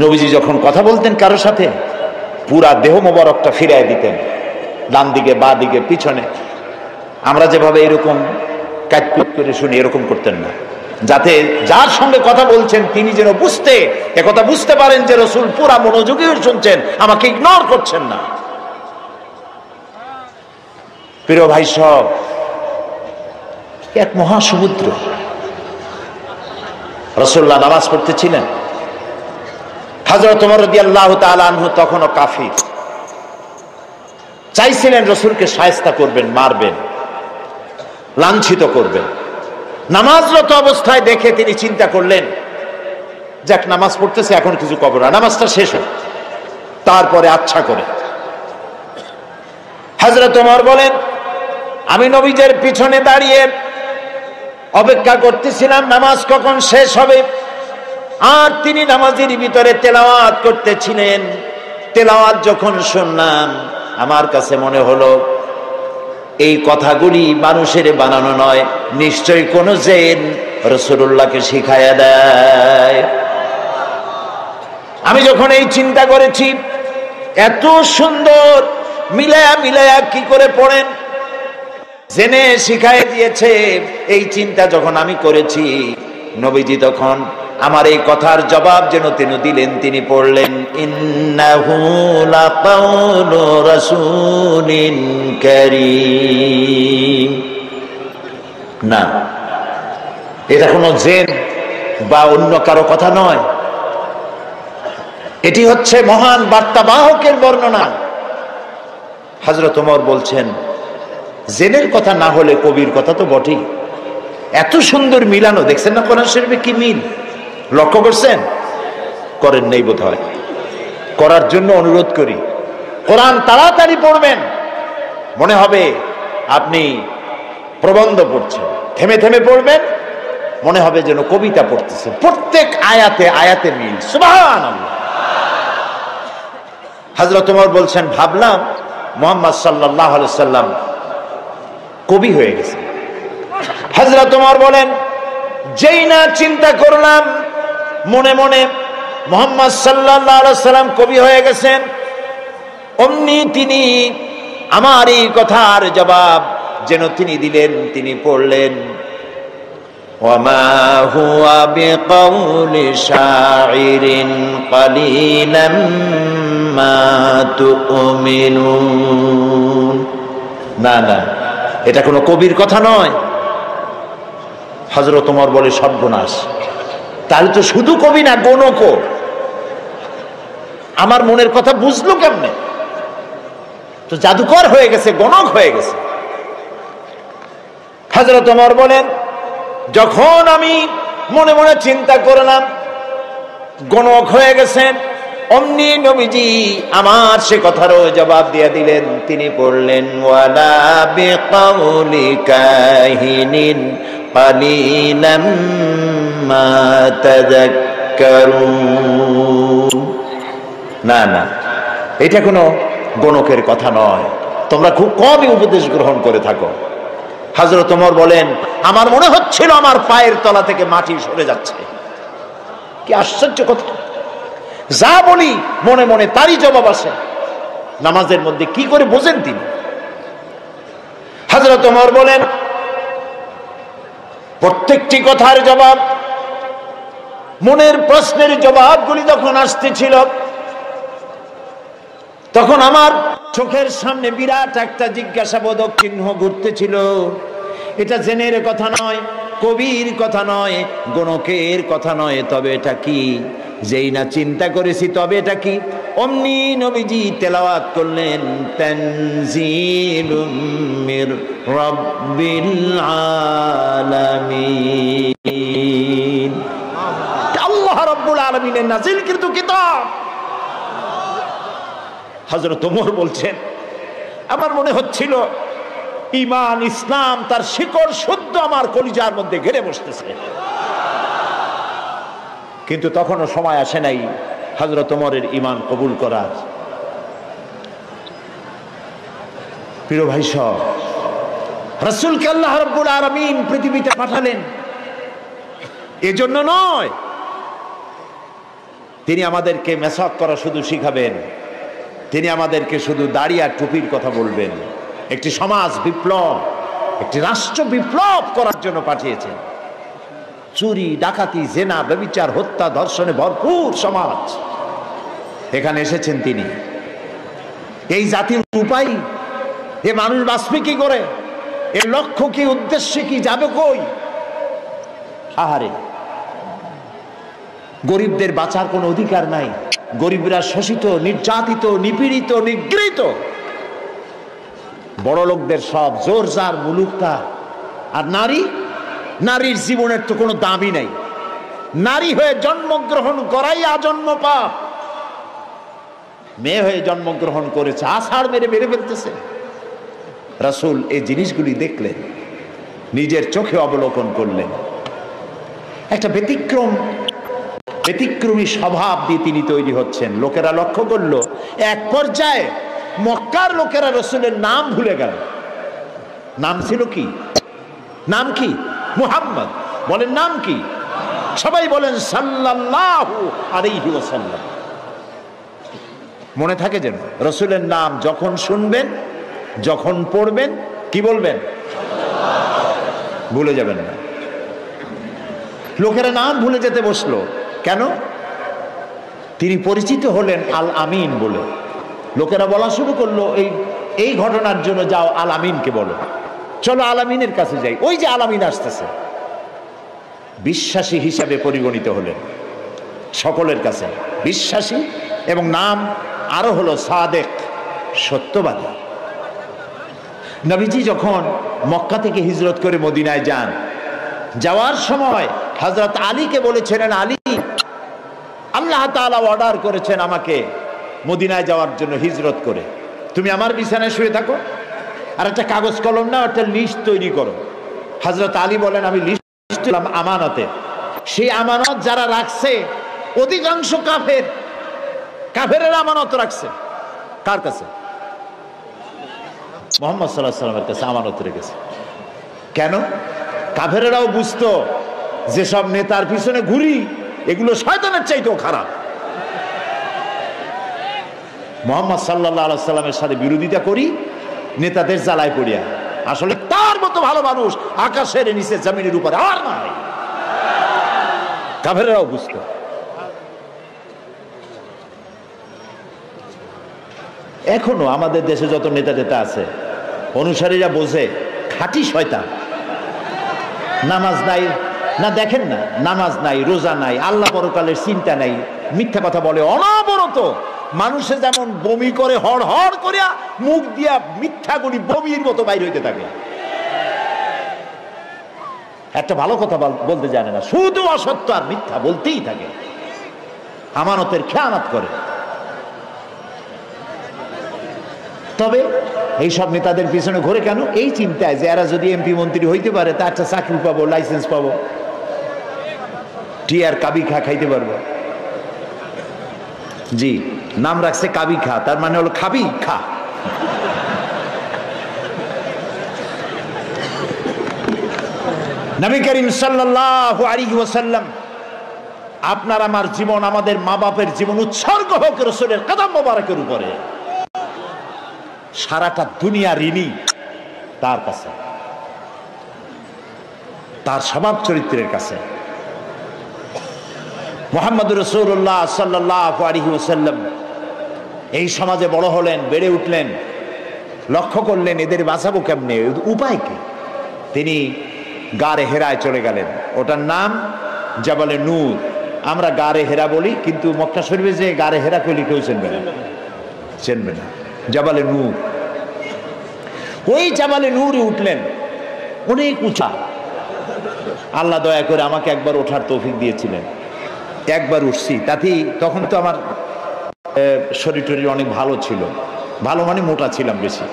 নবীজি যখন কথা বলতেন কারোর সাথে, পুরা দেহ মোবারকটা ফিরায় দিতেন, ডান দিকে, বা দিকে, পিছনে। আমরা যেভাবে এরকম কাটকুট করে শুনি, এরকম করতেন না, যাতে যার সঙ্গে কথা বলছেন তিনি যেন একথা বুঝতে পারেন যে রাসূল পুরা মনোযোগী শুনছেন, আমাকে ইগনোর করছেন না। প্রিয় ভাই সব, এক মহাসমুদ্র। রাসূলুল্লাহ নামাজ পড়তেছিলেন, হযরত ওমর রাদিয়াল্লাহু তাআলা আনহু তখনও কাফির, চাইছিলেন রাসূলকে শায়েস্তা করবেন, মারবেন, লাঞ্ছিত করবেন। নামাজরত অবস্থায় দেখে তিনি চিন্তা করলেন, যাক নামাজ পড়তেছে, এখন কিছু করব না, নামাজটা শেষ হোক, তারপরে আচ্ছা করে। হযরত ওমর বলেন, আমি নবীজের পিছনে দাঁড়িয়ে অপেক্ষা করতেছিলাম নামাজ কখন শেষ হবে, আর তিনি নামাজের ভিতরে তেলাওয়াত করতেছিলেন। তেলাওয়াত যখন শুনলাম, আমার কাছে মনে হলো এই কথাগুলি মানুষের বানানো নয়, নিশ্চয়ই কোন জিন রাসূলুল্লাহকে শিখায়া দেয়। আমি যখন এই চিন্তা করেছি, এত সুন্দর মিলায়া মিলায়া কি করে পড়েন, জেনে শিখায় দিয়েছে, এই চিন্তা যখন আমি করেছি, নবীজি তখন আমার এই কথার জবাব যেন তিনি দিলেন। তিনি পড়লেন, ইন্নাহু লাকাউলু রাসূলিন কারীম। না, এটা কোনো জিন বা অন্য কারো কথা নয়, এটি হচ্ছে মহান বার্তাবাহকের বর্ণনা। হযরত ওমর বলছেন, জিনের কথা না হলে কবির কথা তো বটেই। এত সুন্দর মিলানো, দেখছেন না কোরআন শরীফে কি মিল, লক্ষ্য করছেন? করেন নাই বোধ হয়, করার জন্য অনুরোধ করি। কোরআন তাড়াতাড়ি পড়বেন, মনে হবে আপনি প্রবন্ধ পড়ছেন। থেমে থেমে পড়বেন, মনে হবে যেন কবিতা পড়তেছেন। প্রত্যেক আয়াতে আয়াতে মিল, সুবহানাল্লাহ। হযরত ওমর বলছেন, ভাবলাম মুহাম্মদ সাল্লাল্লাহু আলাইহি ওয়াসাল্লাম কবি হয়ে গেছে। হযরত ওমর বলেন, যেই না চিন্তা করলাম মনে মনে মুহাম্মদ সাল্লাল্লাহু আলাইহি ওয়াসাল্লাম কবি হয়ে গেছেন, অমনি তিনি আমার এই কথার জবাব যেন তিনি দিলেন। তিনি পড়লেন, ওয়ামা হুয়া বিকাউলি শাইরিন কালিলাম মা তুমিনুন। না না, এটা কোনো কবির কথা নয়। হযরত ওমর বলে, সর্বনাশ, তাহলে তো শুধু কবি না, গণকও। আমার মনের কথা বুঝলো কেমনে? তো জাদুকর হয়ে গেছে, গণক হয়ে গেছে। হযরত ওমর বলেন, যখন আমি মনে মনে চিন্তা করলাম গণক হয়ে গেছেন, অমনি নবীজি আমার সে কথারও জবাব দিয়ে দিলেন। তিনি পড়লেন, ওয়ালা বিকাউলি কাহিনিন কালিলাম মা তাযাক্কারুন। না না, এটা কোনো গণকের কথা নয়, তোমরা খুব কমই উপদেশ গ্রহণ করে থাকো। হযরত ওমর বলেন, আমার মনে হচ্ছিল আমার পায়ের তলা থেকে মাটি সরে যাচ্ছে। কি আশ্চর্য কথা! যা বলি মনে মনে তারই জবাব আসে। নামাজের মধ্যে কি করে বোঝেন তিনি? হযরত ওমর বলেন, প্রত্যেকটি কথার জবাব, মনের প্রশ্নের জবাবগুলি যখন আসতেছিল, তখন আমার চোখের সামনে বিরাট একটা জিজ্ঞাসাবোধক চিহ্ন ঘুরতেছিল। এটা জেনের কথা নয়, কবির কথা নয়, গণকের কথা নয়, তবে এটা কি? যেই না চিন্তা করেছি, তবে এটা কি? অমনি নবীজি তেলাওয়াত করলেন তানজিলুম মির রাব্বিল আলামিন। আল্লাহ রাব্বুল আলামিনের নাযিলকৃত কিতাব। হযরত ওমর বলছেন, আমার মনে হচ্ছিল ঈমান ইসলাম তার শিকড় শুদ্ধ আমার কলিজার মধ্যে ঘিরে বসতেছে, কিন্তু তখনও সময় আসে নাই হযরত ওমরের ঈমান কবুল করার। প্রিয় ভাই সব, রাসূলকে আল্লাহ রাব্বুল আলামিন পৃথিবীতে পাঠালেন এজন্য নয় তিনি আমাদেরকে মেসাক করা শুধু শিখাবেন, তিনি আমাদেরকে শুধু দাড়ি আর টুপির কথা বলবেন। একটি সমাজ বিপ্লব, একটি রাষ্ট্র বিপ্লব করার জন্য পাঠিয়েছেন। চুরি, ডাকাতি, জেনা, ব্যভিচার, হত্যা, ধর্ষণে ভরপুর সমাজ, এখানে এসেছেন তিনি। এই জাতির উপায়, এ মানুষ বাঁচবে কি করে, এর লক্ষ্য কি, উদ্দেশ্য কি, যাবে কই? আহারে, গরিবদের বাঁচার কোনো অধিকার নাই। গরিবরা শোষিত, নির্যাতিত, নিপীড়িত, নিগৃহীত। বড় লোকদের সব জোর জার মুলুকটা। আর নারী, নারীর জীবনের তো কোনো দামই নাই। নারী হয়ে জন্মগ্রহণ করাই আজন্ম পাপ। মেয়ে হয়ে জন্মগ্রহণ করেছে, আষাঢ় মেরে মেরে ফেলতেছে। রাসূল এই জিনিসগুলি দেখলেন, নিজের চোখে অবলোকন করলেন। একটা ব্যতিক্রমী স্বভাব দিয়ে তিনি তৈরি হচ্ছেন। লোকেরা লক্ষ্য করলো, এক পর্যায়ে মক্কার লোকেরা রাসূলের নাম ভুলে গেল। নাম ছিল কি? নাম কি? মুহাম্মদ। বলেন নাম কি? সবাই বলেন সাল্লাল্লাহু আলাইহি ওয়াসাল্লাম। মনে থাকে যেন রাসূলের নাম যখন শুনবেন, যখন পড়বেন, কি বলবেন? ভুলে যাবেন না। লোকেরা নাম ভুলে যেতে বসলো কেন? তিনি পরিচিত হলেন আল আমিন বলে। লোকেরা বলা শুরু করলো, এই ঘটনার জন্য যাও আল আমিনকে বলো, চলো আল আমিনের কাছে যাই। ওই যে আল আমিন আসতেছে। বিশ্বাসী হিসাবে পরিগণিত হলেন সকলের কাছে, বিশ্বাসী, এবং নাম আরো হলো সাদেক, সত্যবাদী। নবীজি যখন মক্কা থেকে হিজরত করে মদিনায় যান, যাওয়ার সময় হযরত আলীকে বলেছিলেন, আলী, আল্লাহ তাআলা অর্ডার করেছেন আমাকে মদিনায় যাওয়ার জন্য হিজরত করে, তুমি আমার বিছানায় শুয়ে থাকো আর একটা কাগজ কলম নাও, একটা লিস্ট তৈরি করো। হযরত আলী বলেন, আমি লিস্ট দিলাম আমানতের। সেই আমানত যারা রাখছে অধিকাংশ কাফেরের আমানত রাখছে। কার কাছে? মুহাম্মদ সাল্লাল্লাহু আলাইহি ওয়াসাল্লামের কাছে আমানত রেখেছে। কেন? কাফেরেরাও বুঝতো যেসব নেতার পিছনে ঘুরি এগুলো শয়তানের চাইতেও খারাপ। মুহাম্মদ সাল্লাল্লাহু আলাইহি ওয়াসাল্লামের সাথে বিরোধিতা করি নেতাদের জ্বালায় পড়িয়া। আসলে তার মতো ভালো মানুষ আকাশের নিচে জমিনের উপরে আর নাই। কাফেরেরাও বুঝতো। এখনো আমাদের দেশে যত নেতা আছে, অনুসারীরা বোঝে খাঁটি শয়তান। নামাজ নাই না, দেখেন না, নামাজ নাই, রোজা নাই, আল্লাহ পরকালের চিন্তা নাই, মিথ্যা কথা বলে অনবরত। মানুষে যেমন বমি করে হড় হড় করিয়া মুখ দিয়া মিথ্যাগুলি বমির মতো বাইর হইতে থাকে। একটা ভালো কথা বলতে জানে না, শুধু অসত্য আর মিথ্যা বলতেই থাকে, আমানতের খেয়ানত করে। তবে এইসব নেতাদের পিছনে ঘুরে কেন? এই চিন্তায় যে এরা যদি এমপি মন্ত্রী হইতে পারে তা একটা চাকরি পাবো, লাইসেন্স পাবো, টিয়ার কাবি খা খাইতে পারবো। জি, নাম রাখছে কাবি খা, তার মানে হলো খাবি খা। নবী করিম সাল্লাল্লাহু আলাইহি ওয়াসাল্লাম, আপনার আমার জীবন, আমাদের মা বাপের জীবন উৎসর্গ হোক রাসূলের কদম মোবারকের উপরে। সারাটা দুনিয়া ঋণী তার কাছে, তার স্বভাব চরিত্রের কাছে। মুহাম্মদুর রাসূলুল্লাহ সাল্লাল্লাহু আলাইহি ওয়াসাল্লাম এই সমাজে বড় হলেন, বেড়ে উঠলেন, লক্ষ্য করলেন এদের বাঁচাবো কেমনে, উপায় কি? তিনি গারে হেরায় চলে গেলেন। ওটার নাম জাবালে নূর, আমরা গারে হেরা বলি, কিন্তু মক্কা শরীফে যে গারে হেরা কইলে কেউ চিনবে না, চিনবে না। জাবালে নূর, ওই জাবালে নূরে উঠলেন, অনেক উঁচা। আল্লাহ দয়া করে আমাকে একবার ওঠার তৌফিক দিয়েছিলেন, একবার উঠছি। তাতেই তখন তো আমার শরীর টরীর অনেক ভালো ছিল, ভালো মানে মোটা ছিলাম বেশি।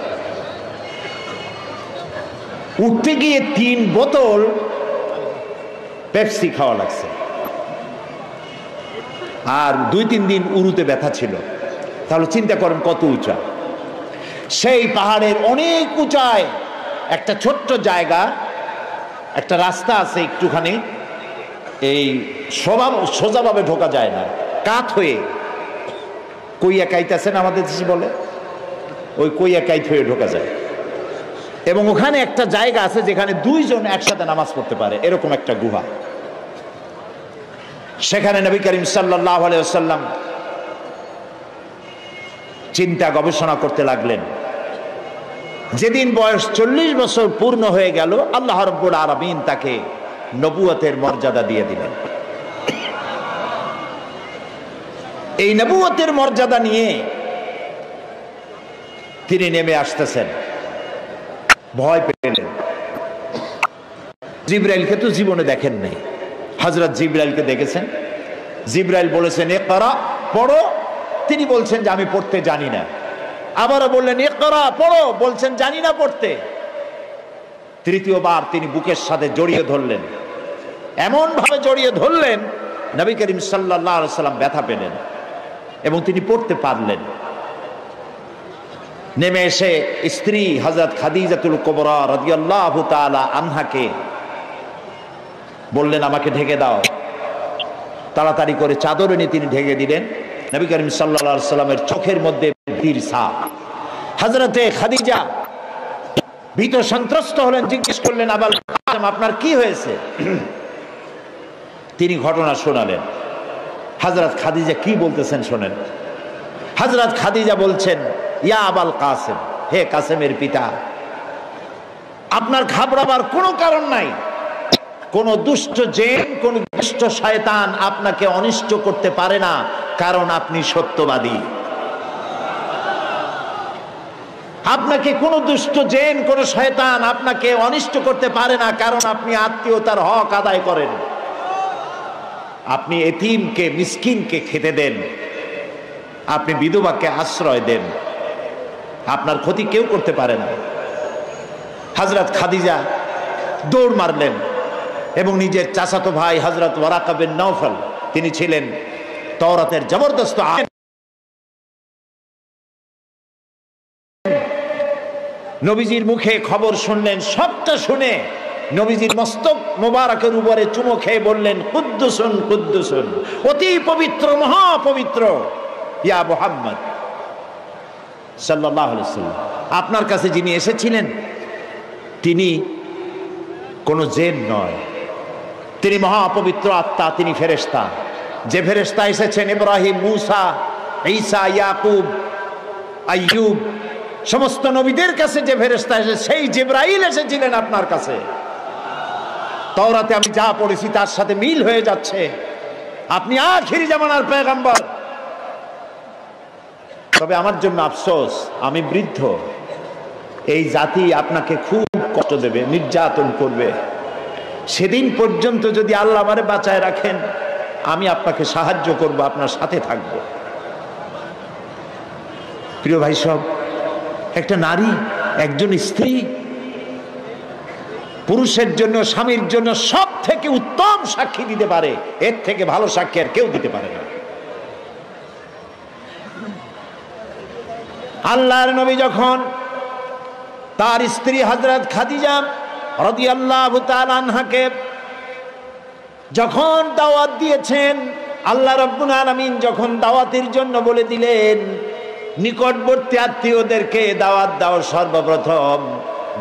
উঠতে গিয়ে 3 বোতল পেপসি খাওয়া লাগছে, আর 2-3 দিন উরুতে ব্যথা ছিল। তাহলে চিন্তা করেন কত উঁচা। সেই পাহাড়ের অনেক উঁচায় একটা ছোট্ট জায়গা, একটা রাস্তা আছে একটুখানি, এই সোজাভাবে ঢোকা যায় না, কাত হয়ে কইয়া কাইতেছেন আমাদের দেশে বলে, ওই কইয়া কাইত হয়ে ঢোকা যায়। এবং ওখানে একটা জায়গা আছে যেখানে 2 জন একসাথে নামাজ পড়তে পারে, এরকম একটা গুহা। সেখানে নবী করিম সাল্লাল্লাহু আলাইহি ওয়াসাল্লাম চিন্তা গবেষণা করতে লাগলেন। যেদিন বয়স 40 বছর পূর্ণ হয়ে গেল, আল্লাহ রাব্বুল আলামিন তাকে নবুয়তের মর্যাদা দিয়ে দিলেন। এই নবুয়তের মর্যাদা নিয়ে তিনি নেমে আসতেছেন, ভয় পেলেন। জিবরাইলকে তো জীবনে দেখেন নাই, হযরত জিবরাইলকে দেখেছেন। জিবরাইল বলেছেন ইকরা, পড়ো। তিনি বলছেন যে আমি পড়তে জানি না। আবারও বললেন ইকরা, পড়ো। বলছেন জানি না পড়তে। তৃতীয়বার তিনি বুকের সাথে জড়িয়ে ধরলেন, এমন ভাবে জড়িয়ে ধরলেন নবী করিম সাল্লাল্লাহু আলাইহি ওয়াসাল্লাম ব্যথা পেলেন এবং তিনি পড়তে পারলেন। নেমে এসে স্ত্রী হযরত খাদিজাতুল কুবরা রাদিয়াল্লাহু তাআলা আনহাকে বললেন আমাকে ঢেকে দাও। তাড়াতাড়ি করে চাদর এনে তিনি ঢেকে দিলেন। নবী করিম সাল্লাল্লাহু আলাইহি ওয়াসাল্লামের চোখের মধ্যে ভীতির ছাপ। হযরতে খাদিজা ভীত সন্ত্রস্ত হলেন, জিজ্ঞেস করলেন আবাল কাসেম আপনার কি হয়েছে? তিনি ঘটনা শোনালেন। হযরত খাদিজা কি বলতেছেন শোনেন। হযরত খাদিজা বলছেন ইয়া আবাল কাসেম, হে কাসেমের পিতা, আপনার ঘাবড়াবার কোনো কারণ নাই। কোন দুষ্ট জিন, কোন দুষ্ট শয়তান আপনাকে অনিষ্ট করতে পারে না, কারণ আপনি সত্যবাদী। আপনাকে কোন দুষ্ট জিন, কোন শয়তান আপনাকে অনিষ্ট করতে পারে না, কারণ আপনি আত্মীয়তার হক আদায় করেন। আপনি এতিমকে, মিসকিনকে খেতে দেন, আপনি বিধবাকে আশ্রয় দেন, আপনার ক্ষতি কেউ করতে পারে না। হযরত খাদিজা দৌড় মারলেন এবং নিজের চাচাতো ভাই হযরত ওয়ারাকা বিন নওফল, তিনি ছিলেন তাওরাতের জবরদস্ত আলেম, নবীজির মুখে খবর শুনলেন। সবটা শুনে নবীজির মস্তক মোবারকের উপরে চুমো খেয়ে বললেন কুদ্দুসুন কুদ্দুসুন, অতি পবিত্র, মহাপবিত্র ইয়া মুহাম্মদ সাল্লাল্লাহু আলাইহি ওয়াসাল্লাম। আপনার কাছে যিনি এসেছিলেন তিনি কোনো জিন নয়, তিনি মহাপবিত্র আত্মা, তিনি ফেরেশতা। যে ফেরেশতা এসেছেন ইব্রাহিম, মূসা, ঈসা, ইয়াকুব, আইয়ুব, সমস্ত নবীদের কাছে যে ফেরেশতা এসে, সেই জিবরাইল এসেছিলেন আপনার কাছে। তাওরাতে আমি যা পড়েছি তার সাথে মিল হয়ে যাচ্ছে, আপনি আখিরি জামানার পয়গম্বর। তবে আমার জন্য আফসোস, আমি বৃদ্ধ, এই জাতি আপনাকে খুব কষ্ট দেবে, নির্যাতন করবে। সেদিন পর্যন্ত যদি আল্লাহ আমারে বাঁচায় রাখেন, আমি আপনাকে সাহায্য করব, আপনার সাথে থাকব। প্রিয় ভাই সব, একটা নারী, একজন স্ত্রী পুরুষের জন্য, স্বামীর জন্য সব থেকে উত্তম সাক্ষী দিতে পারে, এর থেকে ভালো সাক্ষী আর কেউ দিতে পারে না। আল্লাহর নবী যখন তার স্ত্রী হযরত খাদিজা রাদিয়াল্লাহু তাআলা আনহাকে যখন দাওয়াত দিয়েছেন, আল্লাহ রাব্বুল আলামিন যখন দাওয়াতের জন্য বলে দিলেন নিকটবর্তী আত্মীয়দেরকে দাওয়াত দাও, সর্বপ্রথম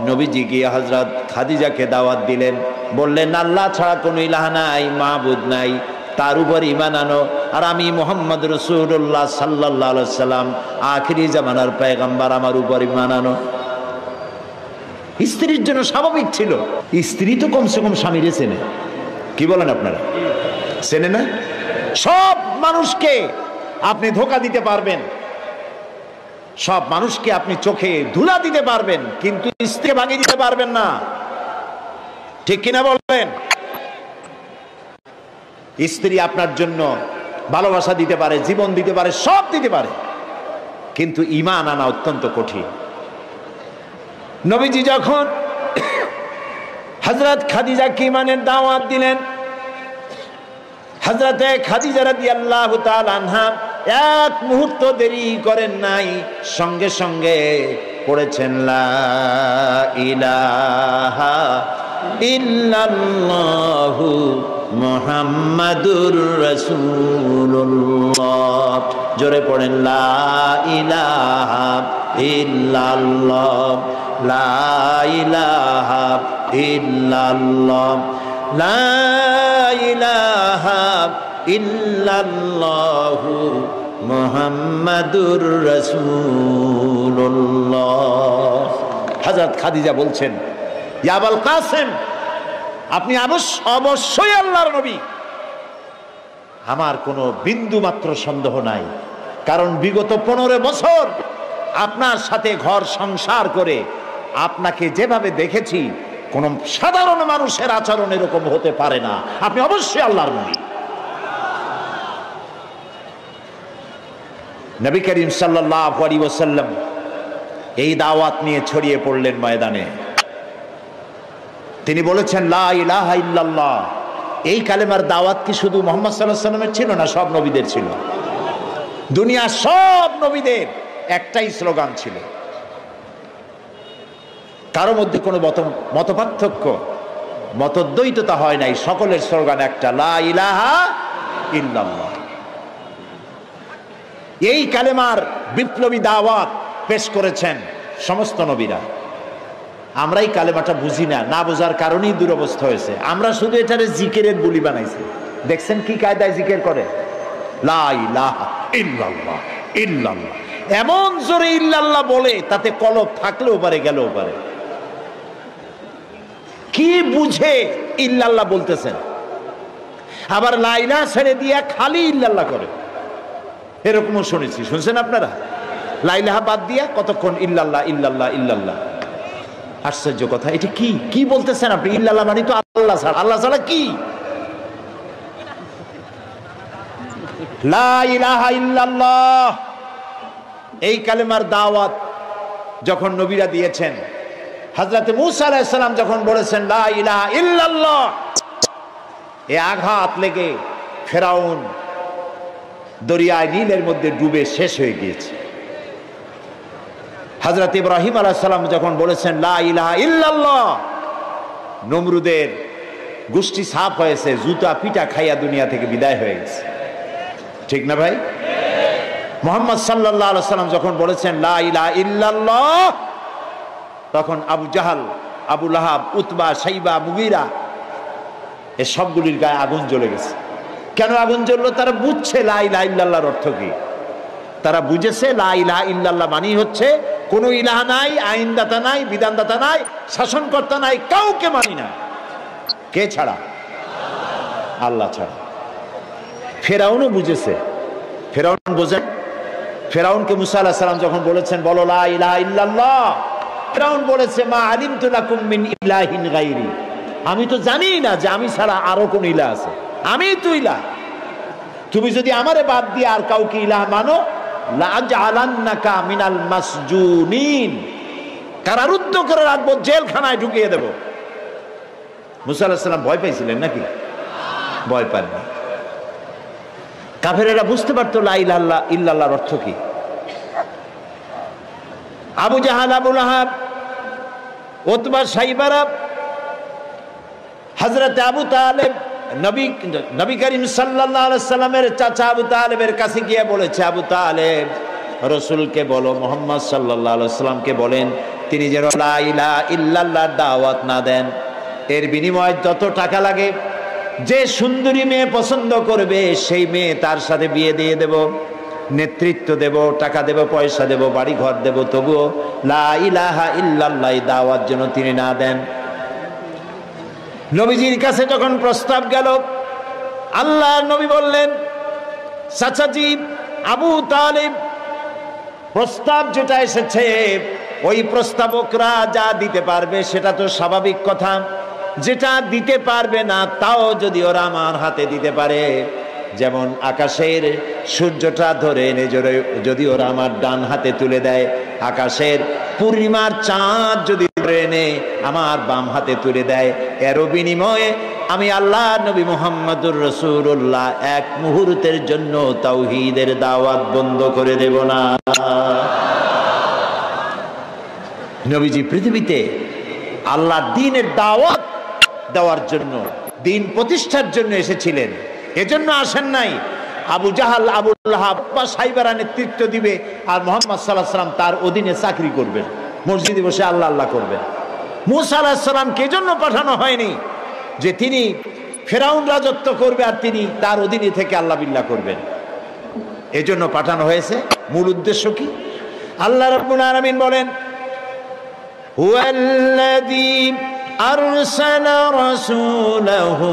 নবীজি গিয়ে হযরত খাদিজাকে দাওয়াত দিলেন, বললেন আল্লাহ ছাড়া কোনো ইলাহ নাই, মাবুদ নাই, তার উপর ঈমান আনো, আর আমি মুহাম্মদ রাসূলুল্লাহ সাল্লাল্লাহু আলাইহি সাল্লাম আখিরি জামানার পয়গম্বর, আমার উপর ঈমান আনো। স্ত্রীর জন্য স্বাভাবিক ছিল, স্ত্রী তো কমসে কম স্বামীরে চেনে, কি বলেন আপনারা, চেনে না? সব মানুষকে আপনি ধোঁকা দিতে পারবেন, সব মানুষকে আপনি চোখে ধুলা দিতে পারবেন, কিন্তু স্ত্রীকে ভাঙিয়ে দিতে পারবেন না। ঠিক কিনা বলবেন? স্ত্রী আপনার জন্য ভালোবাসা দিতে পারে, জীবন দিতে পারে, সব দিতে পারে, কিন্তু ঈমান আনা অত্যন্ত কঠিন। নবীজি যখন হযরত খাদিজাকে ঈমানের দাওয়াত দিলেন, হযরতে খাদিজা রাদিয়াল্লাহু তাআলা আনহা এক মুহূর্ত দেরি করেন নাই, সঙ্গে সঙ্গে পড়েছেন লা ইলাহা ইল্লাল্লাহু মুহাম্মাদুর রাসূলুল্লাহ। জোরে পড়েন লা ইলাহা ইল্লাল্লাহ, লা ইলাহা ইল্লাল্লাহ, লা ইলাহা ইল্লাল্লাহু মুহাম্মাদুর রাসূলুল্লাহ। হযরত খাদিজা বলছেন, ইয়া আবুল কাসেম, আপনি অবশ্যই আল্লাহর নবী। আমার কোনো বিন্দু মাত্র সন্দেহ নাই, কারণ বিগত 15 বছর আপনার সাথে ঘর সংসার করে আপনাকে যেভাবে দেখেছি, কোন সাধারণ মানুষের আচরণ এরকম হতে পারে না, আপনি অবশ্যই আল্লাহর নবী। নবী করিম সাল্লাল্লাহু আলাইহি ওয়াসাল্লাম এই দাওয়াত নিয়ে ছড়িয়ে পড়লেন ময়দানে। তিনি বলেছেন লা ইলাহা ইল্লাল্লাহ। এই কালেমার দাওয়াত কি শুধু মুহাম্মদ সাল্লাল্লাহু আলাইহি ওয়াসাল্লামের ছিল না, সব নবীদের ছিল। দুনিয়ার সব নবীদের একটাই স্লোগান ছিল, কারো মধ্যে কোনো মতপার্থক্য, মতদ্বৈততা হয় নাই, সকলের স্লোগান একটা, লা ইলাহা ইল্লাল্লাহ। এই কালেমার বিপ্লবী দাওয়াত পেশ করেছেন সমস্ত নবীরা। আমরা এই কালেমাটা বুঝি না, না বোঝার কারণেই দুরবস্থা হয়েছে। আমরা শুধু এটারে জিকিরের বুলি বানাইছি। দেখছেন কি কায়দায় জিকির করে, লা ইলাহা ইল্লাল্লাহ ইল্লাল্লাহ, এমন জোরে ইল্লাল্লাহ বলে তাতে কলব থাকলেও পারে, গেলেও পারে। কি বুঝে ইল্লাল্লাহ বলতেছেন? আবার লা ইলাহা ছেড়ে দিয়া খালি ইল্লাল্লাহ করে, এরকমও শুনেছি। শুনছেন আপনারা? লা ইলাহা বাদ দিয়া কতক্ষণ ইল্লাল্লাহ ইল্লাল্লাহ ইল্লাল্লাহ। আশ্চর্য কথা, এটা কি কি বলতেছেন আপনি? ইল্লাল্লাহ মানে তো আল্লাহ ছাড়া, আল্লাহ ছাড়া কি? লা ইলাহা ইল্লাল্লাহ এই কালেমার দাওয়াত যখন নবীরা দিয়েছেন, হযরতে মূসা আলাইহিস সালাম যখন বলেছেন লা ইলাহা ইল্লাল্লাহ, এ আঘাত লেগে ফেরাউন দরিয়ায় নীলের মধ্যে ডুবে শেষ হয়ে গিয়েছে। হযরত ইব্রাহিম আলাইহিস সালাম যখন বলেছেন লা ইলাহা ইল্লাল্লাহ, নমরুদের গোষ্ঠী সাফ হয়েছে, জুতা পিটা খাইয়া দুনিয়া থেকে বিদায় হয়ে গেছে। ঠিক না ভাই? মুহাম্মদ সাল্লাল্লাহু আলাইহি সাল্লাম যখন বলেছেন লা ইলাহা ইল্লাল্লাহ, তখন আবু জাহাল, আবু লাহাব, উতবা, শাইবা, মুগীরা এ সবগুলির গায়ে আগুন জ্বলে গেছে। কেন আগুন জ্বললো? তারা বুঝছে লা ইলাহা ইল্লাল্লাহর অর্থ কি। তারা বুঝেছে লা ইলাহা ইল্লাল্লাহ মানেই হচ্ছে কোনো ইলাহা নাই, আইনদাতা নাই, বিধানদাতা নাই, শাসনকর্তা নাই, কাউকে মানি না। কে ছাড়া? আল্লাহ ছাড়া। ফেরাউনও বুঝেছে। ফেরাউন বোঝেন, ফেরাউনকে মুসা আলাইহিস সালাম যখন বলেছেন বলো লা ইলাহা ইল্লাল্লাহ, ফেরাউন বলেছে মা আলিমতু লাকুম মিন ইলাহিন গায়রি, আমি তো জানি না যে আমি ছাড়া আরো কোন ইলাহ আছে, আমি তো ইলাহ। তুমি যদি আমারে বাদ দিয়ে আর কাউকে ইলাহ মানো, লাআজআলান্নাকা মিনাল মাসজুনিন, কারারুদ্ধ করে রাখবো, জেলখানায় ঢুকিয়ে দেব। মুসা আলাইহিস সালাম ভয় পাইছিলেন নাকি? ভয় পাননি। কাফেরেরা বুঝতে পারতো লা ইলাহা ইল্লাল্লাহর অর্থ কি। আবু জাহাল, আবু লাহাব, উতবা, শাইবারা, হযরত আবু তালেব নবী করিম সাল্লাল্লাহু আলাইহি সাল্লামের চাচা আবু তালেবের কাছে গিয়ে বলেছে, আবু তালেব রাসূলকে বলো, মুহাম্মদ সাল্লাল্লাহু আলাইহি সাল্লামকে বলেন তিনি যেন লা ইলাহা ইল্লাল্লাহর দাওয়াত না দেন, এর বিনিময়ে যত টাকা লাগে, যে সুন্দরী মেয়ে পছন্দ করবে সেই মেয়ে তার সাথে বিয়ে দিয়ে দেব, নেতৃত্ব দেব, টাকা দেব, পয়সা দেব, বাড়ি ঘর দেব, তবুও লা ইলাহা ইল্লাল্লাহ দাওয়াত যেন তিনি না দেন। নবীজির কাছে যখন প্রস্তাব গেল, আল্লাহর নবী বললেন চাচাজি আবু তালিব প্রস্তাব যেটা এসেছে, ওই প্রস্তাবকরা যা দিতে পারবে সেটা তো স্বাভাবিক কথা, যেটা দিতে পারবে না তাও যদি ওরা আমার হাতে দিতে পারে, যেমন আকাশের সূর্যটা ধরে এনে যদি ওরা আমার ডান হাতে তুলে দেয়, আকাশের পূর্ণিমার চাঁদ যদি ধরে এনে আমার বাম হাতে তুলে দেয়, এরও বিনিময়ে আমি আল্লাহ নবী মুহাম্মদুর রাসূলুল্লাহ এক মুহূর্তের জন্য তাওহীদের দাওয়াত বন্ধ করে দেব না। নবীজি পৃথিবীতে আল্লাহর দ্বীনের দাওয়াত দেওয়ার জন্য, দ্বীন প্রতিষ্ঠার জন্য এসেছিলেন। এজন্য আসেন নাই আবু জাহাল, আবু লাহাব বা সাইবারা নেতৃত্ব দিবে আর মুহাম্মদ সাল্লাল্লাহু আলাইহি ওয়াসাল্লাম তার অধীনে চাকরি করবেন, মসজিদে বসে আল্লাহ আল্লাহ করবেন। মূসা আলাইহিস সালামকে এজন্য পাঠানো হয়নি যে তিনি ফেরাউন রাজত্ব করবে আর তিনি তার অধীনে থেকে আল্লাহ বিল্লাহ করবেন। এজন্য পাঠানো হয়েছে। মূল উদ্দেশ্য কি? আল্লাহ রাব্বুল আলামিন বলেন, হুয়াল্লাযী আরসালা রাসূলাহু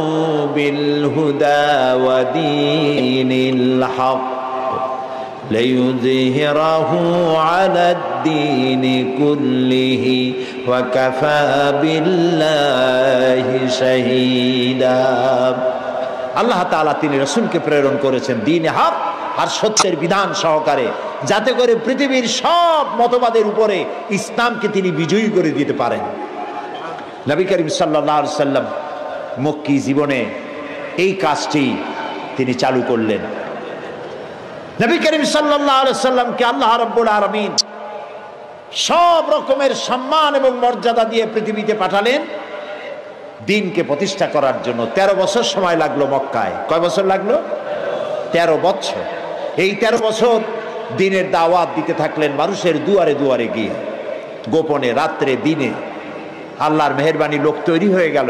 বিল হুদা ওয়া দীনিল হক লিইয়ুযহিরাহু আলাদ-দীনি কুল্লিহি ওয়া কাফা বিল্লাহি শাহীদা। আল্লাহ তাআলা তিনি রাসূলকে প্রেরণ করেছেন দ্বীনে হক আর সত্যের বিধান সহকারে, যাতে করে পৃথিবীর সব মতবাদের উপরে ইসলামকে তিনি বিজয়ী করে দিতে পারেন। নবী করিম সাল্লাল্লাহু আলাইহি সাল্লাম মক্কি জীবনে এই কাজটি তিনি চালু করলেন। নবী করিম সাল্লাল্লাহু আলাইহি সাল্লামকে আল্লাহ রাব্বুল আলামিন সব রকমের সম্মান এবং মর্যাদা দিয়ে পৃথিবীতে পাঠালেন দ্বীনকে প্রতিষ্ঠা করার জন্য। 13 বছর সময় লাগলো মক্কায়। কয় বছর লাগলো? 13 বছর। এই 13 বছর দ্বীনের দাওয়াত দিতে থাকলেন মানুষের দুয়ারে দুয়ারে গিয়ে, গোপনে, রাত্রে, দিনে। আল্লাহর মেহেরবানি লোক তৈরি হয়ে গেল।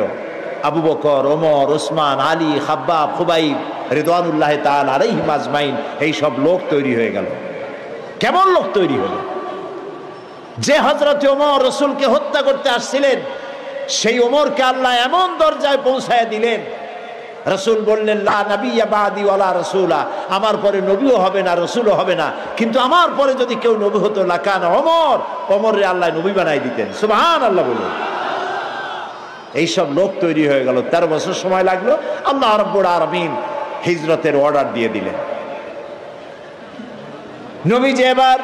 আবু বকর, ওমর, ওসমান, আলী, খাব্বাব, খুবাইব রিদওয়ানুল্লাহ তাআলা আলাইহিম আজমাইন, এই সব লোক তৈরি হয়ে গেল। কেমন লোক তৈরি হলো? যে হযরত ওমর রাসূলকে হত্যা করতে আসছিলেন, সেই ওমরকে আল্লাহ এমন দরজায় পৌঁছায় দিলেন, রাসূল বললেন, লা নাবিয়্যা বাদি ওয়ালা রাসূলা, আমার পরে নবীও হবে না, রাসূলও হবে না, কিন্তু আমার পরে যদি কেউ নবী হতো লাকানা ওমর, ওমরে আল্লাহ নবী বানাই দিতেন। সুবহানাল্লাহ বলুন। এইসব লোক তৈরি হয়ে গেল। 13 বছর সময় লাগলো। আল্লাহ রাব্বুল আলামিন হিজরতের অর্ডার দিয়ে দিলেন। নবীজি এবার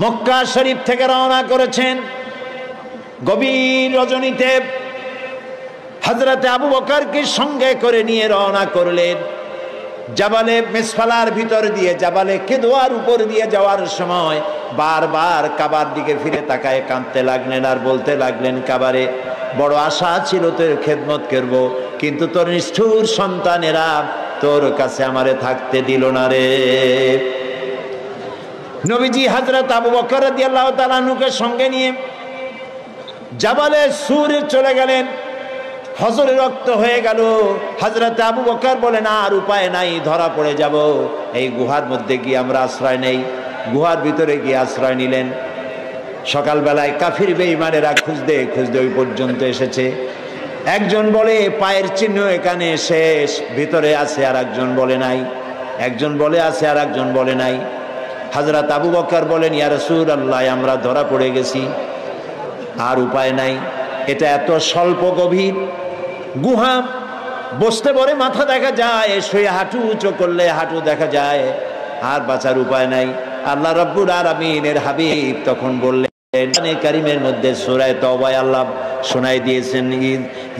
মক্কা শরীফ থেকে রওনা করেছেন। গভীর রজনীতে হযরত আবু বকরকে সঙ্গে করে নিয়ে রওনা করলেন। জাবালে মিসফালার ভিতর দিয়ে, জাবালে কিদওয়ার উপর দিয়ে যাওয়ার সময় বারবার কাবার দিকে ফিরে তাকায় কাঁদতে লাগলেন আর বলতে লাগলেন, কাবারে বড় আশা ছিল তোর খেদমত করব, কিন্তু তোর নিষ্ঠুর সন্তানেরা তোর কাছে আমারে থাকতে দিল না রে। নবীজি হযরত আবু বকর রাদিয়াল্লাহু তাআলা আনহুকে সঙ্গে নিয়ে জাবালে সুরে চলে গেলেন। হজরে রক্ত হয়ে গেল। হযরত আবু বকর বলেন, আর উপায় নাই, ধরা পড়ে যাব। এই গুহার মধ্যে গিয়ে আমরা আশ্রয় নেই। গুহার ভিতরে গিয়ে আশ্রয় নিলেন। সকালবেলায় কাফির বেঈমানেরা খুঁজতে খুঁজতে ওই পর্যন্ত এসেছে। একজন বলে পায়ের চিহ্ন এখানে শেষ, ভিতরে আছে, আর একজন বলে নাই। একজন বলে আছে, আর একজন বলে নাই। হযরত আবু বকর বলেন, ইয়া রাসূলুল্লাহ, আমরা ধরা পড়ে গেছি, আর উপায় নাই। এটা এত স্বল্প গভীর গুহা, বসতে পরে মাথা দেখা যায়, শুয়ে হাঁটু উঁচু করলে হাঁটু দেখা যায়, আর বাঁচার উপায় নাই। আল্লাহ রাব্বুল আলামিনের হাবিব তখন বললেন, কোরআনে কারীমের মধ্যে সূরা তাওবায় আল্লাহ শোনাই দিয়েছেন,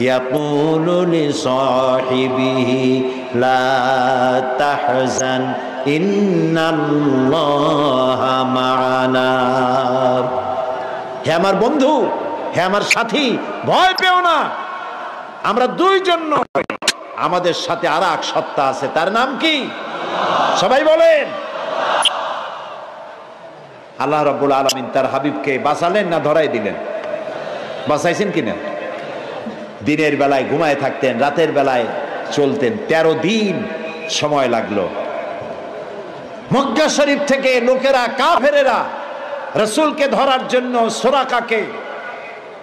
ইয়াকুলু লিসাহিবিহি লা তাহজান ইন্নাল্লাহা মা'ানা। হে আমার বন্ধু, হে আমার সাথী, ভয় পেও না, আমরা দুইজন নই, আমাদের সাথে আর এক সত্তা আছে। তার নাম কি? সবাই বলেন। আল্লাহ রাব্বুল আলামিন তার হাবিবকে বাঁচালেন না ধরাই দিলেন? বাঁচাইছেন কিনা? দিনের বেলায় ঘুমায় থাকতেন, রাতের বেলায় চলতেন। 13 দিন সময় লাগলো। মক্কা শরীফ থেকে লোকেরা, কাফেরেরা রাসূলকে ধরার জন্য সুরাকাকে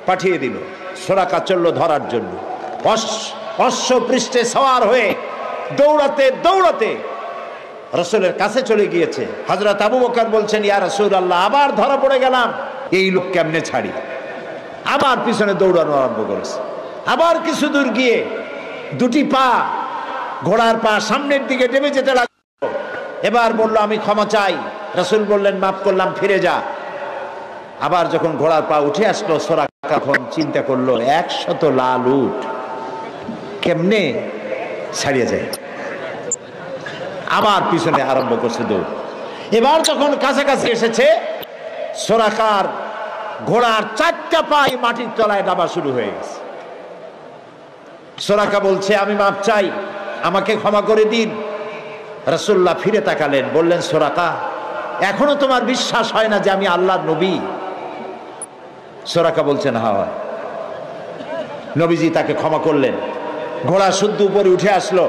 পাঠিয়ে দিল। সুরাকা চলল ধরার জন্য। অশ্ব পৃষ্ঠে সওয়ার হয়ে দৌড়াতে দৌড়াতে রাসূলের কাছে চলে গিয়েছে। হযরত আবু বকর বলছেন, ইয়া রাসূলুল্লাহ, আবার ধরা পড়ে গেলাম, এই লোক কেমনে ছাড়ি? আবার পিছনে দৌড়ানো আরম্ভ করেছে। আবার কিছু দূর গিয়ে দুটি পা, ঘোড়ার পা সামনের দিকে টেনে যেতে লাগলো। এবার বলল, আমি ক্ষমা চাই। রাসূল বললেন, মাফ করলাম, ফিরে যা। আবার যখন ঘোড়ার পা উঠে আসলো, সুরাকা তখন চিন্তা করলো, 100 লাল উট কেমনে ছাড়িয়ে যায়। আবার পিছনে আরম্ভ করছে দৌড়। এবার যখন কাছাকাছি এসেছে, সুরাকার ঘোড়ার 4টা পাই মাটির তলায় ডাবা শুরু হয়ে গেছে। সুরাকা বলছে, আমি মাপ চাই, আমাকে ক্ষমা করে দিন। রাসূলুল্লাহ ফিরে তাকালেন, বললেন, সুরাকা, এখনো তোমার বিশ্বাস হয় না যে আমি আল্লাহর নবী? সুরাকা বলছেন, হ্যাঁ হয়। নবীজি তাকে ক্ষমা করলেন। ঘোড়া শুদ্ধ উপরে উঠে আসলো।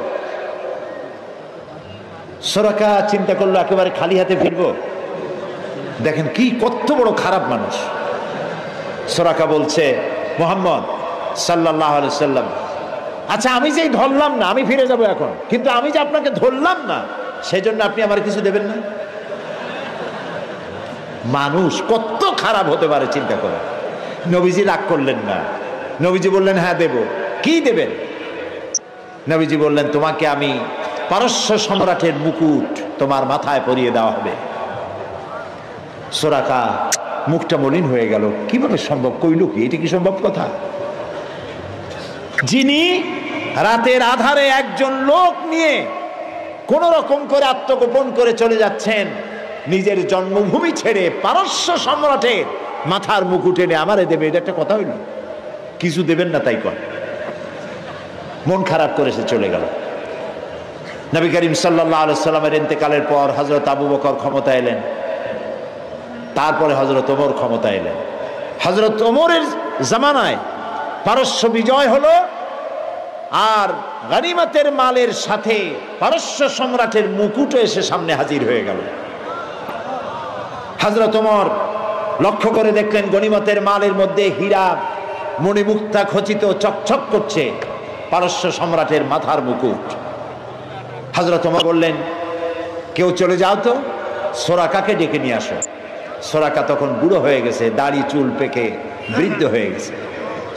সুরাকা চিন্তা করলো, একেবারে খালি হাতে ফিরবো? দেখেন কি কত বড় খারাপ মানুষ। সুরাকা বলছে, মুহাম্মদ সাল্লাল্লাহু আলাইহি সাল্লাম, আচ্ছা আমি যেই ধরলাম না, আমি ফিরে যাব এখন, কিন্তু আমি যে আপনাকে ধরলাম না, সেই জন্য আপনি আমার কিছু দেবেন না? মানুষ কত খারাপ হতে পারে চিন্তা করে। নবীজি রাগ করলেন না। নবীজি বললেন, হ্যাঁ দেব। কি দেবেন? নবীজি বললেন, তোমাকে আমি পারস্য সম্রাটের মুকুট তোমার মাথায় পরিয়ে দেওয়া হবে। সুরাকা মুখটা মলিন হয়ে গেল। কিভাবে সম্ভব? কইল কি? এটা কি সম্ভব কথা? যিনি রাতের আধারে একজন লোক নিয়ে কোন রকম করে আত্মগোপন করে চলে যাচ্ছেন, নিজের জন্মভূমি ছেড়ে পারস্য সম্রাটের মাথার মুকুট এনে আমারে দেবে, এটা একটা কথা হইল? কিছু দেবেন না তাই কর। মন খারাপ করে সে চলে গেল। নবী করিম সাল্লাল্লাহু আলাইহি সাল্লামের ইন্তেকালের পর হযরত আবু বকর ক্ষমতা এলেন, তারপরে হযরত ওমর ক্ষমতা এলেন। হযরত ওমরের জামানায় পারস্য বিজয় হলো, আর গনিমতের মালের সাথে পারস্য সম্রাটের মুকুটও এসে সামনে হাজির হয়ে গেল। হযরত ওমর লক্ষ্য করে দেখলেন গনিমতের মালের মধ্যে হীরা মণিমুক্তা খচিত চকচক করছে, পারস্য সম্রাটের মাথার মুকুট। হযরত ওমর বললেন, কেউ চলে যাও তো, সুরাকাকে ডেকে নিয়ে আসো। সুরাকা তখন বুড়ো হয়ে গেছে, দাড়ি চুল পেকে বৃদ্ধ হয়ে গেছে।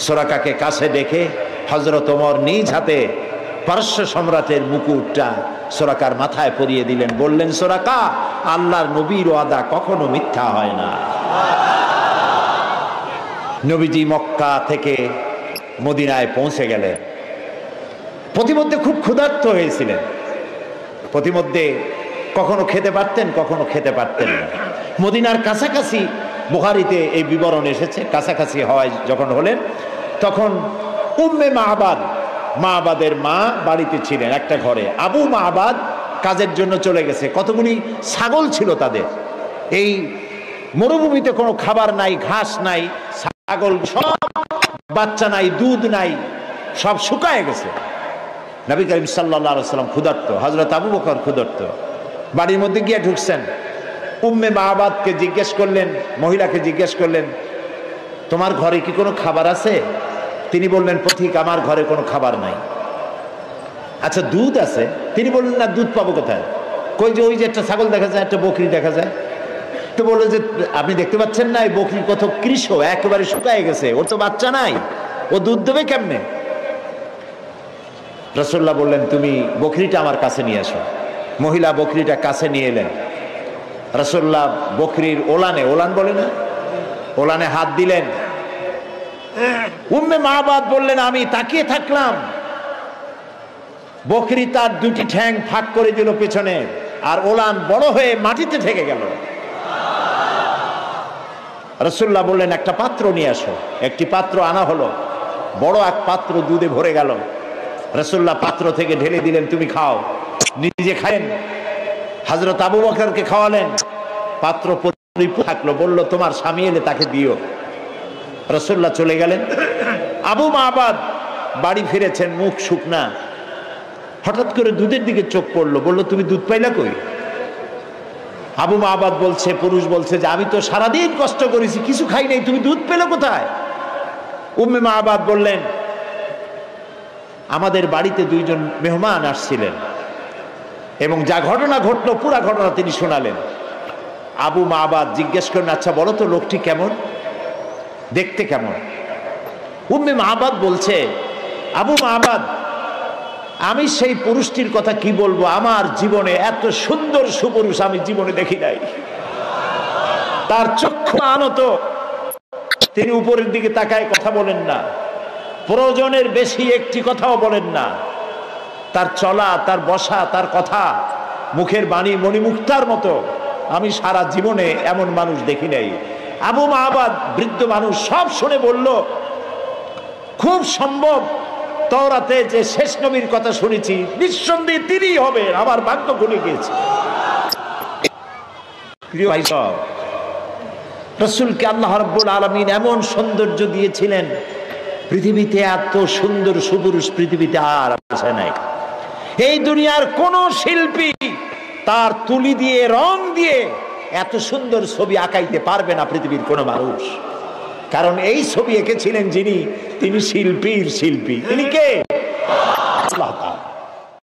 সুরাকাকে কাছে ডেকে হযরত ওমর নিজ হাতে পারস্য সম্রাটের মুকুটটা সুরাকার মাথায় পরিয়ে দিলেন। বললেন, সুরাকা, আল্লাহর নবীর ওয়াদা কখনো মিথ্যা হয় না। নবীজি মক্কা থেকে মদিনায় পৌঁছে গেলেন। প্রতিমধ্যে খুব ক্ষুধার্ত হয়েছিলেন। প্রতিমধ্যে কখনো খেতে পারতেন, কখনো খেতে পারতেন না। মদিনার কাছাকাছি, বুখারীতে এই বিবরণ এসেছে, কাছাকাছি হওয়ায় যখন হলেন, তখন উম্মে মাহবাদ, মাহবাদের মা বাড়িতে ছিলেন একটা ঘরে। আবু মাহবাদ কাজের জন্য চলে গেছে। কতগুলি ছাগল ছিল তাদের। এই মরুভূমিতে কোনো খাবার নাই, ঘাস নাই, ছাগল সব, বাচ্চা নাই, দুধ নাই, সব শুকায় গেছে। নবী করিম সাল্লাল্লাহু আলাইহি ওয়াসাল্লাম ক্ষুধার্ত, হযরত আবু বকর ক্ষুধার্ত। বাড়ির মধ্যে গিয়ে ঢুকছেন। উম্মে মাহবাদকে জিজ্ঞেস করলেন, মহিলাকে জিজ্ঞেস করলেন, তোমার ঘরে কি কোনো খাবার আছে? তিনি বললেন, পথিক, আমার ঘরে কোনো খাবার নাই। আচ্ছা, দুধ আছে? তিনি বললেন, না, দুধ পাবো কোথায়? কই যে ওই যে একটা ছাগল দেখা যায়, একটা বকরি দেখা যায়। তো বললো যে, আপনি দেখতে পাচ্ছেন না, এই বকরি কত কৃষ, একেবারে শুকায় গেছে, ওর তো বাচ্চা নাই, ও দুধ দেবে কেমনে? রাসূলুল্লাহ বললেন, তুমি বকরিটা আমার কাছে নিয়ে আসো। মহিলা বকরিটা কাছে নিয়ে এলেন। রাসূলুল্লাহ বকরির ওলানে, ওলান বলে না, ওলানে হাত দিলেন। উম্মে মাহবাদ বললেন, আমি তাকিয়ে থাকলাম, বকরি তার দুটি ঠ্যাং ফাঁক করে দিল পেছনে, আর ওলান বড় হয়ে মাটিতে ঠেকে গেল। রাসূলুল্লাহ বললেন, একটা পাত্র নিয়ে আসো। একটি পাত্র আনা হলো, বড় এক পাত্র দুধে ভরে গেল। রাসূলুল্লাহ পাত্র থেকে ঢেলে দিলেন, তুমি খাও। নিজে খায়েন, হযরত আবু বকরকে খাওয়ালেন। পাত্র পরিপূর্ণ থাকলো। বলল, তোমার স্বামী এলে তাকে দিও। রাসূলুল্লাহ চলে গেলেন। আবু মাহবাদ বাড়ি ফিরেছেন, মুখ শুকনা। হঠাৎ করে দুধের দিকে চোখ পড়লো। বলল, তুমি দুধ পাইলা কই? আবু মাহবাদ বলছে, পুরুষ বলছে যে, আমি তো সারাদিন কষ্ট করেছি, কিছু খাই নাই, তুমি দুধ পেলে কোথায়? উম্মে মাহবাদ বললেন, আমাদের বাড়িতে দুইজন মেহমান আসছিলেন, এবং যা ঘটনা ঘটলো পুরা ঘটনা তিনি শোনালেন। আবু মাবাদ জিজ্ঞেস করেন, আচ্ছা বলো তো লোকটি কেমন, দেখতে কেমন? উম্মে মাবাদ বলছে, আবু মাবাদ, আমি সেই পুরুষটির কথা কি বলবো, আমার জীবনে এত সুন্দর সুপুরুষ আমি জীবনে দেখি নাই। তার চক্ষু আনত, তিনি উপরের দিকে তাকায় কথা বলেন না, প্রয়োজনের বেশি একটি কথাও বলেন না। তার চলা, তার বসা, তার কথা, মুখের বাণী মণিমুক্তার মতো আমি সারা জীবনে এমন মানুষ দেখি নাই। আবু মাবাদ বৃদ্ধ মানুষ সব শুনে বলল, খুব সম্ভব তওরাতে যে শেষ নবীর কথা শুনেছি নিঃসন্দেহে তিনিই হবেন, আমার ভাগ্য খুলে গিয়েছে। প্রিয় ভাই সব, রাসূলকে আল্লাহ রাব্বুল আলামিন এমন সৌন্দর্য দিয়েছিলেন, পৃথিবীতে এত সুন্দর সুপুরুষ পৃথিবীতে আর আছে নাই। এই দুনিয়ার কোন শিল্পী তার তুলি দিয়ে রং দিয়ে এত সুন্দর ছবি আঁকাইতে পারবে না পৃথিবীর কোন মানুষ। কারণ এই ছবি এঁকেছিলেন যিনি, তিনি শিল্পীর শিল্পী। তিনি কে? আল্লাহ তাআলা।